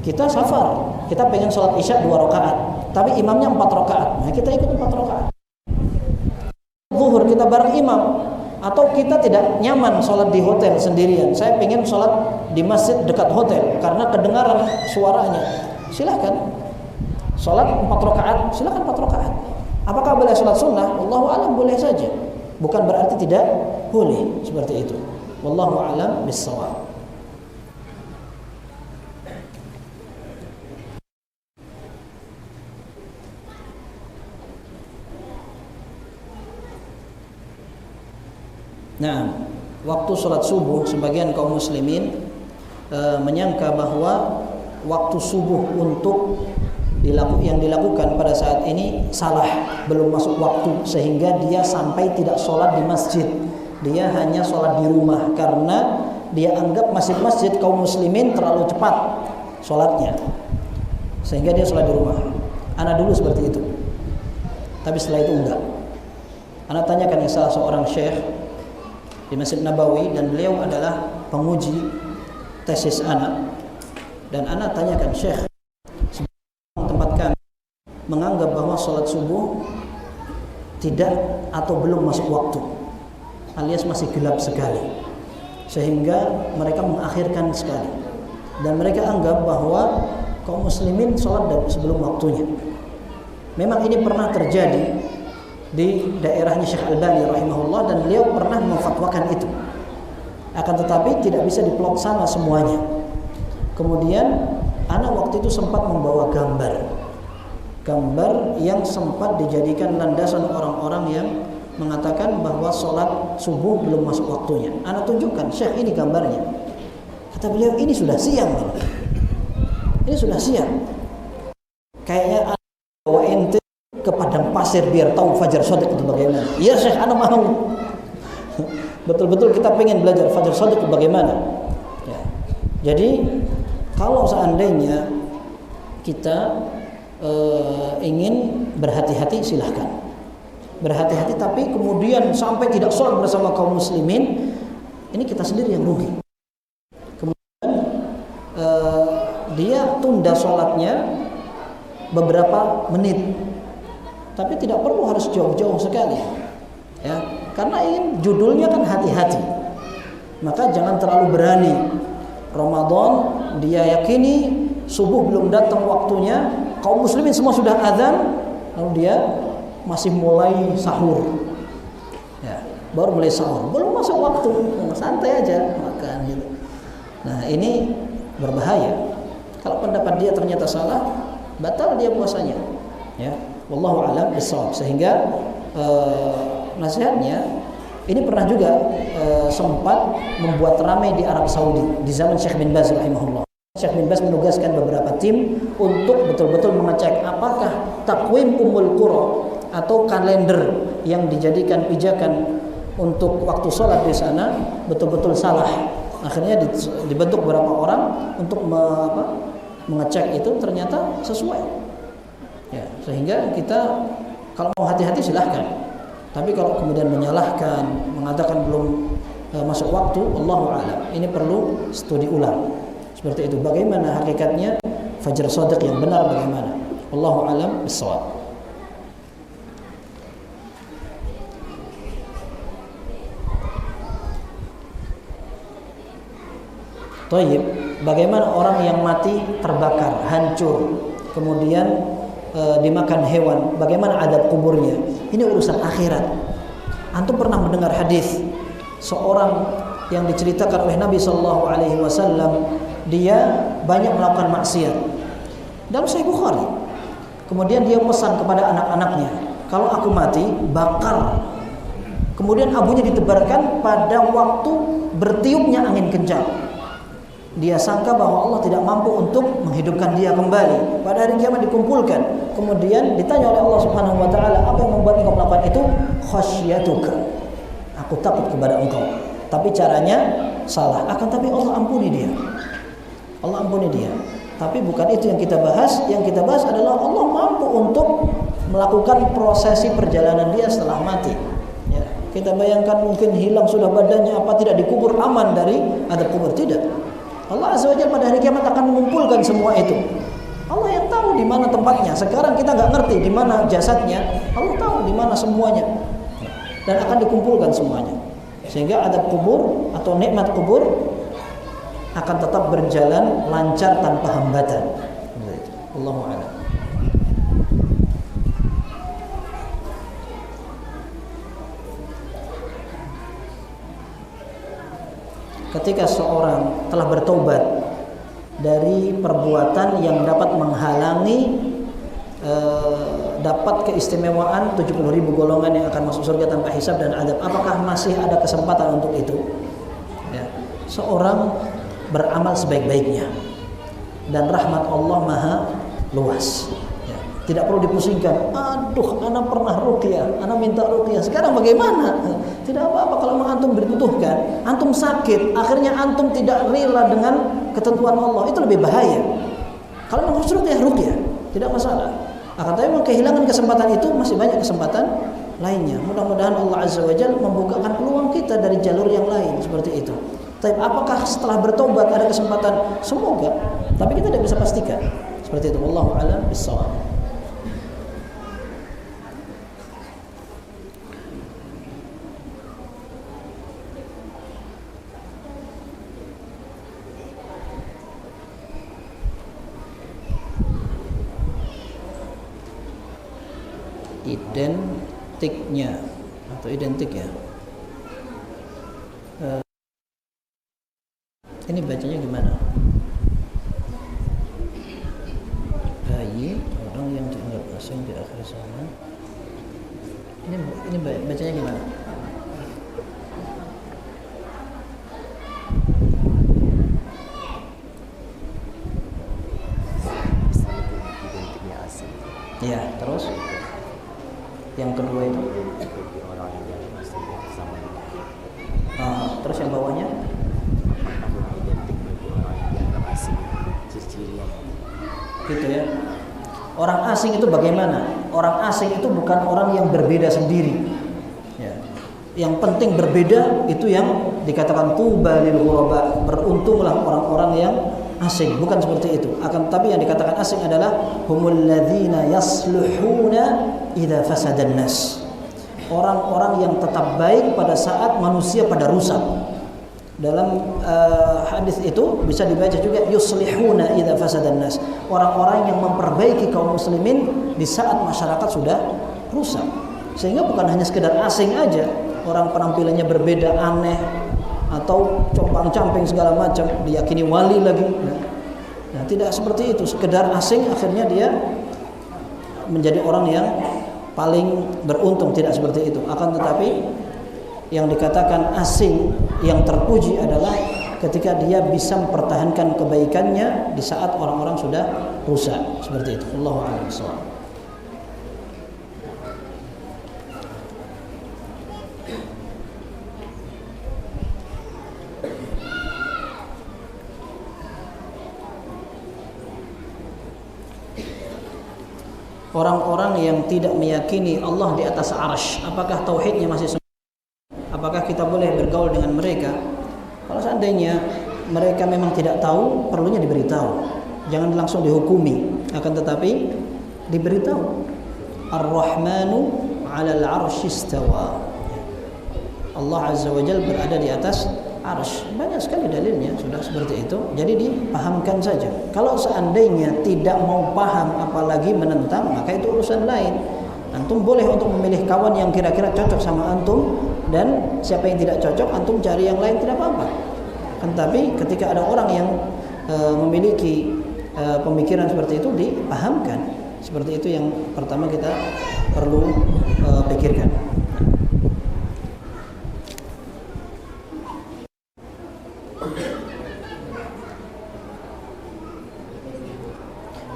kita safar, kita pengen sholat isya 2 rakaat, tapi imamnya 4 rakaat, nah kita ikut 4 rakaat. Zuhur kita bareng imam, atau kita tidak nyaman sholat di hotel sendirian, saya pengen sholat di masjid dekat hotel karena kedengaran suaranya, silahkan sholat 4 rakaat, silahkan 4 rakaat. Apakah boleh sholat sunnah? Wallahu a'lam, boleh saja. Bukan berarti tidak boleh seperti itu. Wallahu a'lam bis-shawab. Nah, waktu sholat subuh sebagian kaum muslimin menyangka bahwa waktu subuh untuk yang dilakukan pada saat ini salah, belum masuk waktu, sehingga dia sampai tidak sholat di masjid, dia hanya sholat di rumah karena dia anggap masjid-masjid kaum muslimin terlalu cepat sholatnya, sehingga dia sholat di rumah. Anak dulu seperti itu, tapi setelah itu enggak. Anak tanyakan yang salah seorang syekh di Masjid Nabawi, dan beliau adalah penguji tesis anak, dan anak tanyakan, syekh, tempat kami menganggap bahwa sholat subuh tidak atau belum masuk waktu, alias masih gelap sekali, sehingga mereka mengakhirkan sekali, dan mereka anggap bahwa kaum muslimin sholat sebelum waktunya. Memang ini pernah terjadi di daerahnya Syekh Albani rahimahullah, dan beliau pernah memfatwakan itu. Akan tetapi tidak bisa dipelaksana semuanya. Kemudian anak waktu itu sempat membawa gambar gambar yang sempat dijadikan landasan orang-orang yang mengatakan bahwa sholat subuh belum masuk waktunya. Ana tunjukkan, Syekh, ini gambarnya. Kata beliau, ini sudah siang. Ini sudah siang. Kayaknya ana bawa ente ke padang pasir biar tahu fajar shadiq itu bagaimana. Iya Syekh, ana mau. Betul-betul kita pengen belajar fajar shadiq itu bagaimana. Ya. Jadi kalau seandainya kita ingin berhati-hati, silahkan berhati-hati, tapi kemudian sampai tidak sholat bersama kaum muslimin, ini kita sendiri yang rugi. Kemudian dia tunda sholatnya beberapa menit, tapi tidak perlu harus jauh-jauh sekali, ya, karena ini judulnya kan hati-hati, maka jangan terlalu berani. Ramadan dia yakini subuh belum datang waktunya, kaum muslimin semua sudah azan, lalu dia masih mulai sahur, ya, baru mulai sahur, belum masuk waktu, santai aja makan gitu. Nah ini berbahaya. Kalau pendapat dia ternyata salah, batal dia puasanya, ya. Wallahu a'lam bishawab. Sehingga nasihatnya ini pernah juga sempat membuat ramai di Arab Saudi di zaman Syekh bin Baz rahimahullah. Syekh bin Baz menugaskan beberapa tim untuk betul-betul mengecek apakah takwim Ummul Qura atau kalender yang dijadikan pijakan untuk waktu sholat di sana betul-betul salah. Akhirnya dibentuk beberapa orang untuk mengecek itu, ternyata sesuai. Ya, sehingga kita kalau mau hati-hati silahkan. Tapi kalau kemudian menyalahkan, mengatakan belum masuk waktu, Allahu a'lam. Ini perlu studi ulang. Seperti itu. Bagaimana hakikatnya fajar shadiq yang benar bagaimana? Allahu a'lam bishawab. Tayyib, bagaimana orang yang mati terbakar, hancur, kemudian dimakan hewan, bagaimana adab kuburnya? Ini urusan akhirat. Antum pernah mendengar hadis seorang yang diceritakan oleh Nabi sallallahu alaihi wasallam, dia banyak melakukan maksiat. Dalam Sahih Bukhari. Kemudian dia pesan kepada anak-anaknya, kalau aku mati, bakar. Kemudian abunya ditebarkan pada waktu bertiupnya angin kencang. Dia sangka bahwa Allah tidak mampu untuk menghidupkan dia kembali. Pada hari kiamat dikumpulkan. Kemudian ditanya oleh Allah Subhanahu wa taala, apa yang membuat engkau melakukan itu? Khasyatuka. Aku takut kepada engkau. Tapi caranya salah. Akan tapi Allah ampuni dia. Allah ampuni dia. Tapi bukan itu yang kita bahas. Yang kita bahas adalah Allah mampu untuk melakukan prosesi perjalanan dia setelah mati. Ya. Kita bayangkan mungkin hilang sudah badannya, apa tidak dikubur aman dari adab kubur? Tidak. Allah Azza wa Jalla pada hari kiamat akan mengumpulkan semua itu. Allah yang tahu di mana tempatnya. Sekarang kita nggak ngerti di mana jasadnya. Allah tahu di mana semuanya. Dan akan dikumpulkan semuanya. Sehingga adab kubur atau nikmat kubur akan tetap berjalan lancar tanpa hambatan. Allahu a'lam. Ketika seorang telah bertobat dari perbuatan yang dapat menghalangi dapat keistimewaan 70.000 golongan yang akan masuk surga tanpa hisab dan adab, apakah masih ada kesempatan untuk itu? Ya. Seorang beramal sebaik-baiknya dan rahmat Allah maha luas. Ya. Tidak perlu dipusingkan. Aduh, ana pernah ruqyah, ana minta ruqyah. Sekarang bagaimana? Tidak apa-apa kalau memang antum dibutuhkan. Antum sakit, akhirnya antum tidak rela dengan ketentuan Allah, itu lebih bahaya. Kalau memang harus ruqyah, tidak masalah. Akan tapi memang kehilangan kesempatan itu masih banyak kesempatan lainnya. Mudah-mudahan Allah Azza wa Jalla membukakan peluang kita dari jalur yang lain seperti itu. Tapi apakah setelah bertobat ada kesempatan? Semoga. Tapi kita tidak bisa pastikan. Seperti itu. Wallahu a'lam bishawab. Identiknya atau identik ya, ini bacanya gimana? Bayi orang yang dianggap asing di akhir zaman. Ini bacanya gimana? Identiknya asing. Ya, terus yang kedua itu. Bagi orang yang asing zaman. Terus yang bawahnya? Apakah identik bagi orang yang dianggap asing? Ciri-cirinya. Gitu ya. Orang asing itu bagaimana? Orang asing itu bukan orang yang berbeda sendiri. Ya. Yang penting berbeda itu yang dikatakan tuba lil ghuraba, beruntunglah orang-orang yang asing, bukan seperti itu. Akan tetapi yang dikatakan asing adalah humul ladzina yasluhuna idza fasadan nas. Orang-orang yang tetap baik pada saat manusia pada rusak. Dalam hadis itu bisa dibaca juga yuslihuna idza fasadan nas. Orang-orang yang memperbaiki kaum muslimin di saat masyarakat sudah rusak. Sehingga bukan hanya sekedar asing aja, orang penampilannya berbeda, aneh atau compang-camping segala macam, diyakini wali lagi. Nah, tidak seperti itu. Sekedar asing akhirnya dia menjadi orang yang paling beruntung, tidak seperti itu. Akan tetapi yang dikatakan asing yang terpuji adalah ketika dia bisa mempertahankan kebaikannya di saat orang-orang sudah rusak, seperti itu. Allahu a'lam bishawab. Orang-orang yang tidak meyakini Allah di atas arsy, apakah tauhidnya masih sempurna? Apakah kita boleh bergaul dengan mereka? Kalau seandainya mereka memang tidak tahu, perlunya diberitahu. Jangan langsung dihukumi, akan tetapi diberitahu. Ar-Rahmanu 'alal 'arsy istawa. Allah Azza wa Jalla berada di atas arsy. Banyak sekali dalilnya sudah seperti itu. Jadi dipahamkan saja. Kalau seandainya tidak mau paham apalagi menentang, maka itu urusan lain. Antum boleh untuk memilih kawan yang kira-kira cocok sama antum, dan siapa yang tidak cocok antum cari yang lain, tidak apa-apa. Kan tapi ketika ada orang yang memiliki pemikiran seperti itu, dipahamkan. Seperti itu yang pertama kita perlu pikirkan.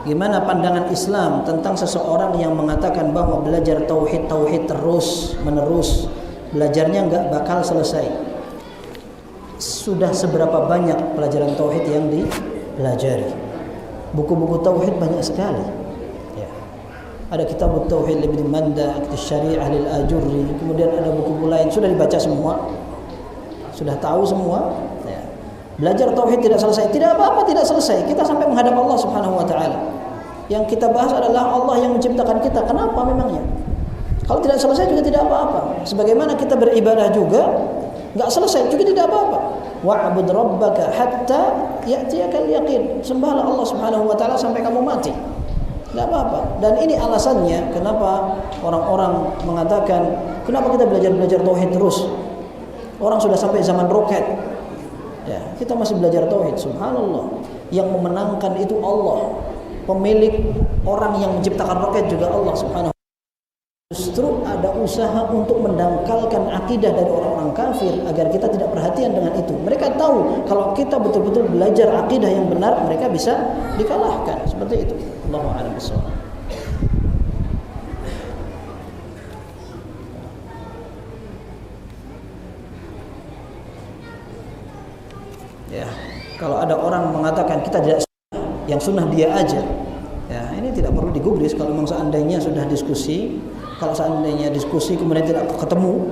Gimana pandangan Islam tentang seseorang yang mengatakan bahwa belajar tauhid terus menerus, belajarnya nggak bakal selesai? Sudah seberapa banyak pelajaran tauhid yang dipelajari? Buku-buku tauhid banyak sekali. Ya. Ada kitab tauhid Ibnu Manda, Syariah lil Ajurri, kemudian ada buku-buku lain, sudah dibaca semua, sudah tahu semua. Ya. Belajar tauhid tidak selesai, tidak apa-apa, tidak selesai. Kita sampai menghadap Allah Subhanahu wa taala. Yang kita bahas adalah Allah yang menciptakan kita. Kenapa memangnya? Kalau tidak selesai juga tidak apa-apa. Sebagaimana kita beribadah juga enggak selesai juga tidak apa-apa. Wa'bud rabbaka hatta ya'tiyakal yaqin. Sembahlah Allah Subhanahu wa taala sampai kamu mati. Tidak apa-apa. Dan ini alasannya kenapa orang-orang mengatakan, kenapa kita belajar tauhid terus? Orang sudah sampai zaman roket. Ya, kita masih belajar tauhid. Subhanallah. Yang memenangkan itu Allah. Pemilik orang yang menciptakan roket juga Allah Subhanahu wa taala. Justru ada usaha untuk mendangkalkan akidah dari orang-orang kafir agar kita tidak perhatian dengan itu. Mereka tahu kalau kita betul-betul belajar akidah yang benar, mereka bisa dikalahkan. Seperti itu. Allahu a'lam bishawab. Ya, kalau ada orang mengatakan kita tidak yang sunnah dia aja, ya ini tidak perlu digubris. Kalau memang seandainya sudah diskusi, kalau seandainya diskusi kemudian tidak ketemu,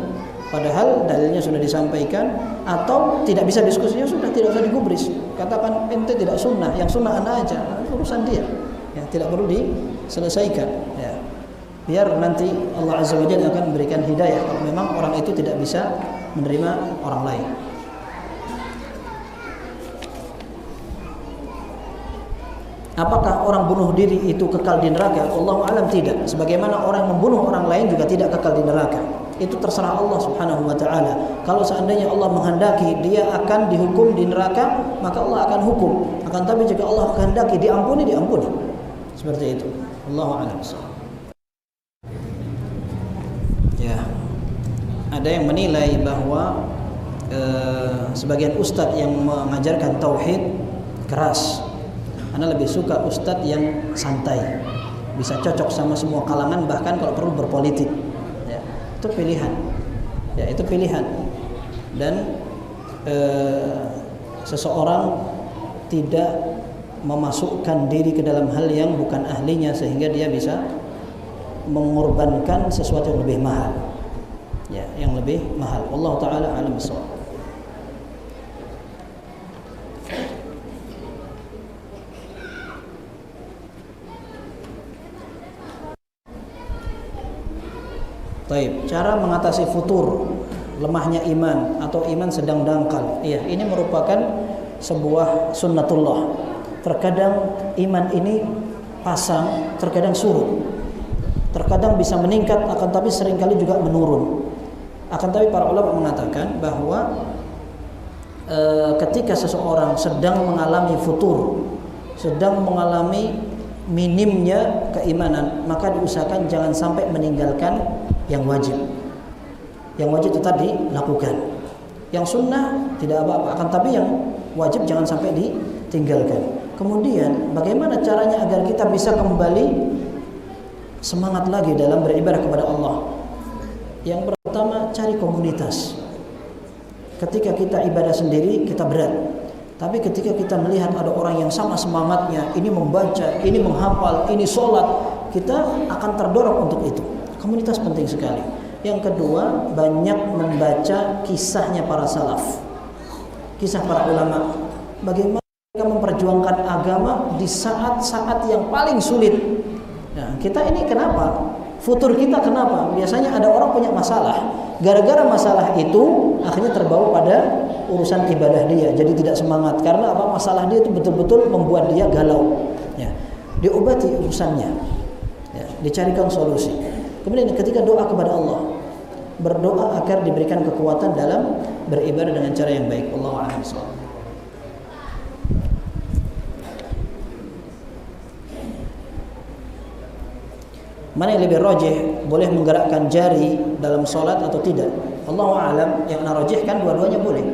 padahal dalilnya sudah disampaikan, atau tidak bisa diskusinya, sudah tidak usah digubris. Katakan ente tidak sunnah, yang sunnah anda aja, urusan dia. Ya, tidak perlu diselesaikan. Ya, biar nanti Allah Azza wa Jalla akan memberikan hidayah kalau memang orang itu tidak bisa menerima orang lain. Apakah orang bunuh diri itu kekal di neraka? Wallahu a'lam tidak. Sebagaimana orang membunuh orang lain juga tidak kekal di neraka. Itu terserah Allah Subhanahu wa taala. Kalau seandainya Allah menghendaki dia akan dihukum di neraka, maka Allah akan hukum. Akan tapi jika Allah kehendaki diampuni, diampuni. Seperti itu. Wallahu a'lam. Ya, ada yang menilai bahwa sebagian ustadz yang mengajarkan tauhid keras. Ana lebih suka ustadz yang santai, bisa cocok sama semua kalangan, bahkan kalau perlu berpolitik. Ya, itu pilihan. Ya, itu pilihan. Dan seseorang tidak memasukkan diri ke dalam hal yang bukan ahlinya sehingga dia bisa mengorbankan sesuatu yang lebih mahal. Ya, yang lebih mahal. Allah taala alam bissawab. Taib, cara mengatasi futur, lemahnya iman atau iman sedang dangkal. Iya, ini merupakan sebuah sunnatullah. Terkadang iman ini pasang, terkadang surut. Terkadang bisa meningkat, akan tapi seringkali juga menurun. Akan tapi para ulama mengatakan bahwa ketika seseorang sedang mengalami futur, sedang mengalami minimnya keimanan, maka diusahakan jangan sampai meninggalkan yang wajib. Yang wajib tetap dilakukan. Yang sunnah tidak apa-apa, akan tapi yang wajib jangan sampai ditinggalkan. Kemudian bagaimana caranya agar kita bisa kembali semangat lagi dalam beribadah kepada Allah? Yang pertama, cari komunitas. Ketika kita ibadah sendiri kita berat, tapi ketika kita melihat ada orang yang sama semangatnya, ini membaca, ini menghafal, ini sholat, kita akan terdorong untuk itu. Komunitas penting sekali. Yang kedua, banyak membaca kisahnya para salaf, kisah para ulama, bagaimana mereka memperjuangkan agama di saat-saat yang paling sulit. Nah, kita ini kenapa? Futur kita kenapa? Biasanya ada orang punya masalah, gara-gara masalah itu akhirnya terbawa pada urusan ibadah dia, jadi tidak semangat. Karena apa? Masalah dia itu betul-betul membuat dia galau. Ya, diobati urusannya, ya, dicarikan solusi. Kemudian ketika doa kepada Allah, berdoa agar diberikan kekuatan dalam beribadah dengan cara yang baik. Allahu a'lam. Mana yang lebih rajih, boleh menggerakkan jari dalam sholat atau tidak? Allahu a'lam. Yang narajihkan dua-duanya boleh.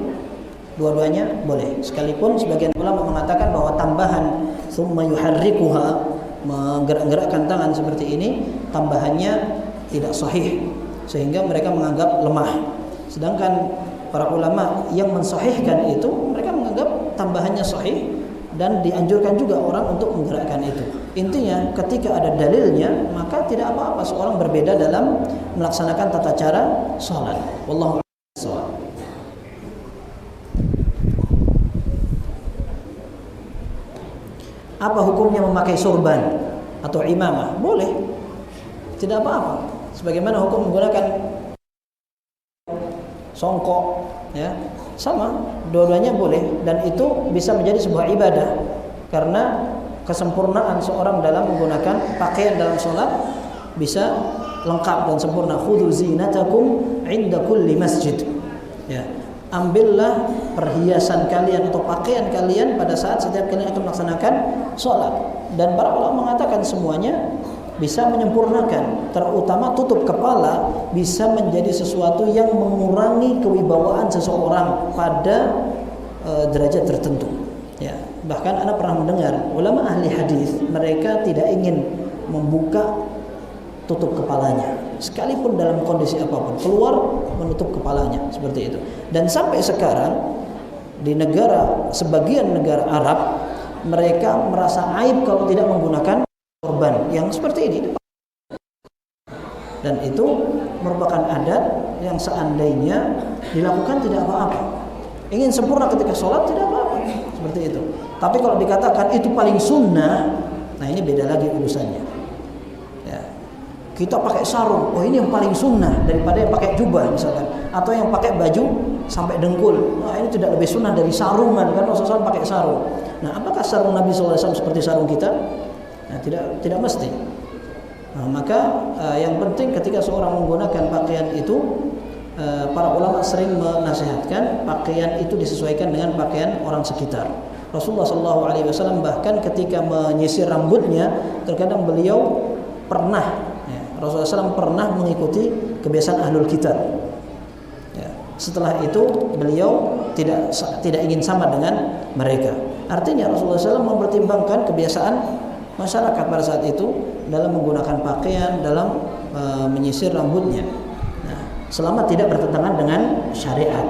Dua-duanya boleh. Sekalipun sebagian ulama mengatakan bahwa tambahan summa yuharrikuha, menggerak-gerakkan tangan seperti ini, tambahannya tidak sahih sehingga mereka menganggap lemah. Sedangkan para ulama yang mensahihkan itu, mereka menganggap tambahannya sahih dan dianjurkan juga orang untuk menggerakkan itu. Intinya ketika ada dalilnya, maka tidak apa-apa seorang berbeda dalam melaksanakan tata cara sholat. Wallahu a'lam. Apa hukumnya memakai sorban atau imamah? Boleh, tidak apa-apa. Sebagaimana hukum menggunakan songkok, ya, sama, dua-duanya boleh, dan itu bisa menjadi sebuah ibadah karena kesempurnaan seorang dalam menggunakan pakaian dalam sholat bisa lengkap dan sempurna. Khudhu zinatakum inda kulli masjid. Ya, ambillah perhiasan kalian atau pakaian kalian pada saat setiap kalian akan melaksanakan sholat. Dan para ulama mengatakan semuanya bisa menyempurnakan, terutama tutup kepala bisa menjadi sesuatu yang mengurangi kewibawaan seseorang pada derajat tertentu. Ya, bahkan Anda pernah mendengar ulama ahli hadis, mereka tidak ingin membuka tutup kepalanya, sekalipun dalam kondisi apapun, keluar menutup kepalanya seperti itu. Dan sampai sekarang di sebagian negara Arab, mereka merasa aib kalau tidak menggunakan sorban yang seperti ini. Dan itu merupakan adat yang seandainya dilakukan tidak apa-apa. Ingin sempurna ketika sholat tidak apa-apa, seperti itu. Tapi kalau dikatakan itu paling sunnah, nah ini beda lagi urusannya. Ya. Kita pakai sarung, oh ini yang paling sunnah daripada yang pakai jubah misalkan, atau yang pakai baju sampai dengkul. Nah ini tidak lebih sunnah dari sarungan, kan Rasulullah SAW pakai sarung. Nah apakah sarung Nabi SAW seperti sarung kita? Nah, tidak mesti. Nah, maka yang penting ketika seorang menggunakan pakaian itu, para ulama sering menasihatkan pakaian itu disesuaikan dengan pakaian orang sekitar. Rasulullah SAW bahkan ketika menyisir rambutnya, terkadang beliau pernah Rasulullah SAW pernah mengikuti kebiasaan ahlul kitab. Ya. Setelah itu beliau tidak ingin sama dengan mereka. Artinya Rasulullah SAW mempertimbangkan kebiasaan masyarakat pada saat itu dalam menggunakan pakaian, dalam menyisir rambutnya. Nah, selama tidak bertentangan dengan syariat.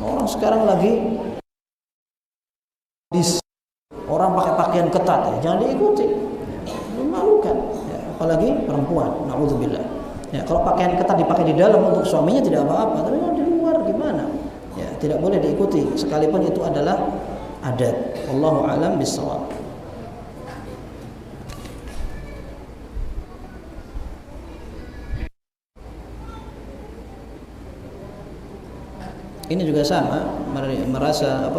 Orang sekarang lagi orang pakai pakaian ketat, ya, jangan diikuti. Memalukan, ya, apalagi perempuan. Nauzubillah. Ya, kalau pakaian ketat dipakai di dalam untuk suaminya tidak apa-apa, tapi kalau di luar gimana? Ya, tidak boleh diikuti sekalipun itu adalah adat. Wallahu a'lam bishawab. Ini juga sama, merasa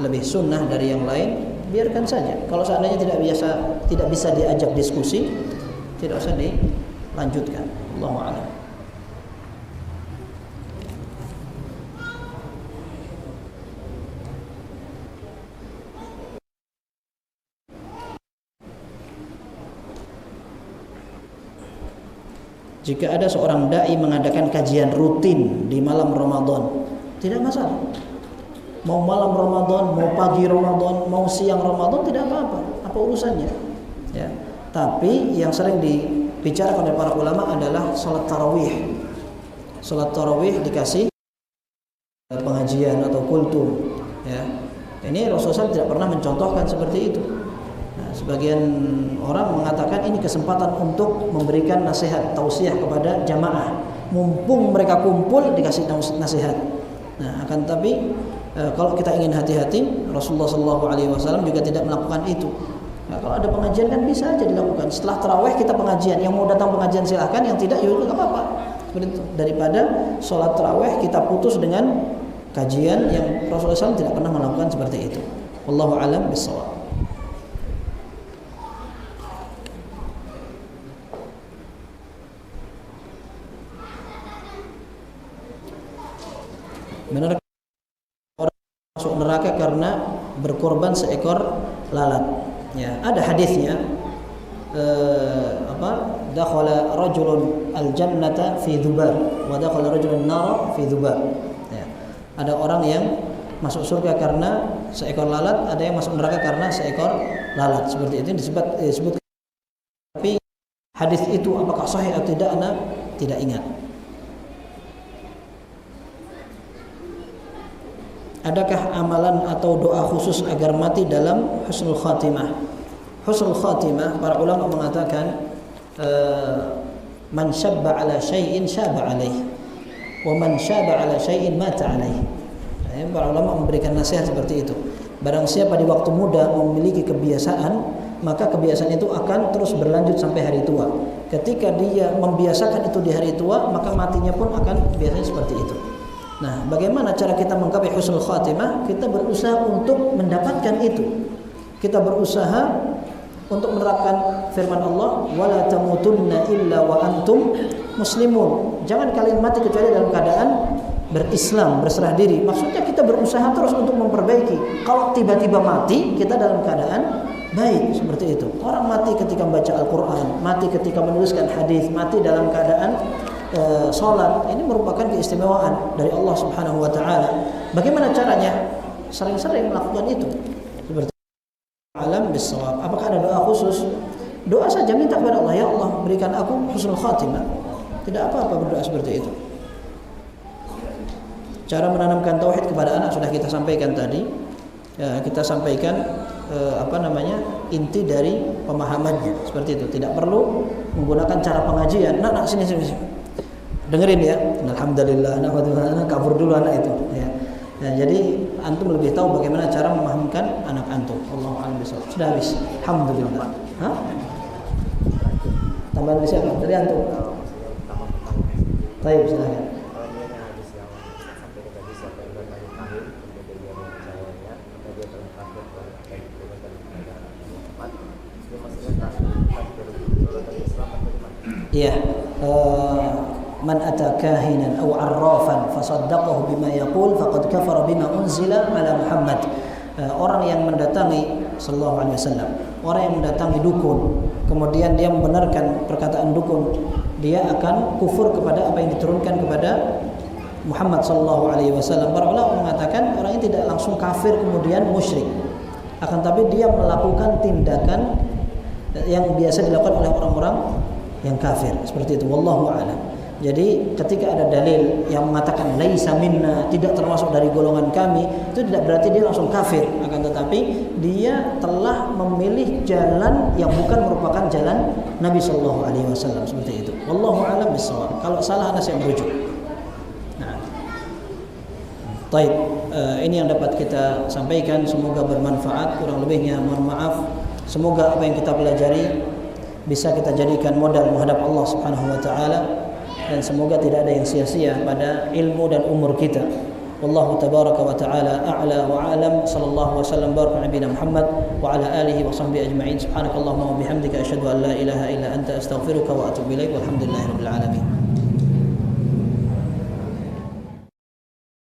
lebih sunnah dari yang lain, biarkan saja. Kalau seandainya tidak bisa diajak diskusi, tidak usah dilanjutkan. Allahu a'lam. Jika ada seorang dai mengadakan kajian rutin di malam Ramadan, tidak masalah. Mau malam Ramadan, mau pagi Ramadan, mau siang Ramadan, tidak apa-apa. Apa urusannya? Ya. Tapi yang sering dibicarakan oleh para ulama adalah salat tarawih. Salat tarawih dikasih pengajian atau kultum. Ya. Ini Rasulullah SAW tidak pernah mencontohkan seperti itu. Nah, sebagian orang mengatakan ini kesempatan untuk memberikan nasihat, tausiah kepada jamaah. Mumpung mereka kumpul dikasih nasihat. Nah, akan tapi kalau kita ingin hati-hati, Rasulullah SAW juga tidak melakukan itu. Nah, kalau ada pengajian kan bisa aja dilakukan. Setelah tarawih kita pengajian, yang mau datang pengajian silahkan, yang tidak ya nggak apa-apa. Seperti itu. Daripada sholat tarawih kita putus dengan kajian yang Rasulullah SAW tidak pernah melakukan seperti itu. Wallahu a'lam bishawab. Benar orang masuk neraka karena berkorban seekor lalat. Ya, ada hadisnya. Dakhala rajulun al-jannata fi dhubar wa dakhala rajulun nara fi dhubar. Ya. Ada orang yang masuk surga karena seekor lalat, ada yang masuk neraka karena seekor lalat. Seperti itu disebut. Tapi hadis itu apakah sahih atau tidak, Anda tidak ingat. Adakah amalan atau doa khusus agar mati dalam husnul khatimah? Husnul khatimah, para ulama mengatakan man syabba ala syai'in syaba alaih wa man syaba ala syai'in mata alaih. Para ulama memberikan nasihat seperti itu. Barang siapa di waktu muda memiliki kebiasaan, maka kebiasaan itu akan terus berlanjut sampai hari tua. Ketika dia membiasakan itu di hari tua, maka matinya pun akan biasanya seperti itu. Nah, bagaimana cara kita menggapai husnul khatimah? Kita berusaha untuk mendapatkan itu. Kita berusaha untuk menerapkan firman Allah, wala tamutunna illa wa antum muslimun. Jangan kalian mati kecuali dalam keadaan berislam, berserah diri. Maksudnya kita berusaha terus untuk memperbaiki. Kalau tiba-tiba mati, kita dalam keadaan baik, seperti itu. Orang mati ketika membaca Al-Quran, mati ketika menuliskan hadis, mati dalam keadaan sholat, ini merupakan keistimewaan dari Allah Subhanahu wa taala. Bagaimana caranya? Sering-sering melakukan itu. Seperti alam bisawab. Apakah ada doa khusus? Doa saja, minta kepada Allah, ya Allah, berikan aku husnul khatimah. Tidak apa-apa berdoa seperti itu. Cara menanamkan tauhid kepada anak sudah kita sampaikan tadi. Ya, kita sampaikan inti dari pemahamannya seperti itu. Tidak perlu menggunakan cara pengajian. Nak sini. Dengerin ya. Alhamdulillah, kabur dulu anak itu. Ya. Nah, jadi antum lebih tahu bagaimana cara memahamkan anak antum. Allahu a'lam bishawab. Sudah habis. Alhamdulillah. Hah? Tambahan dari siapa? Dari antum. Baik, silakan. Iya. Man ata kahinan aw arrafan fasaddaqahu bima yaqul faqad kafara bima unzila ala Muhammad. Orang yang mendatangi sallallahu alaihi wasallam, orang yang mendatangi dukun, kemudian dia membenarkan perkataan dukun, dia akan kufur kepada apa yang diturunkan kepada Muhammad sallallahu alaihi wasallam. Para ulama mengatakan orang ini tidak langsung kafir kemudian musyrik, akan tapi dia melakukan tindakan yang biasa dilakukan oleh orang-orang yang kafir, seperti itu. Wallahu a'lam. Jadi ketika ada dalil yang mengatakan laisa minna, tidak termasuk dari golongan kami, itu tidak berarti dia langsung kafir, akan tetapi dia telah memilih jalan yang bukan merupakan jalan Nabi sallallahu alaihi wasallam, seperti itu. Wallahu a'lam bissawab. Kalau salah Anda saya merujuk. Nah. Baik, ini yang dapat kita sampaikan, semoga bermanfaat. Kurang lebihnya mohon maaf. Semoga apa yang kita pelajari bisa kita jadikan modal menghadap Allah Subhanahu wa taala, dan semoga tidak ada yang sia-sia pada ilmu dan umur kita. Wallahu tabaraka wa taala a'la wa a'lam. Sallallahu wasallam baraka nabiyina Muhammad wa ala alihi wa sahbihi ajma'in. Subhanakallahumma wa bihamdika asyhadu an la ilaha illa anta astaghfiruka wa atubu ilaik. Walhamdulillahirabbil alamin.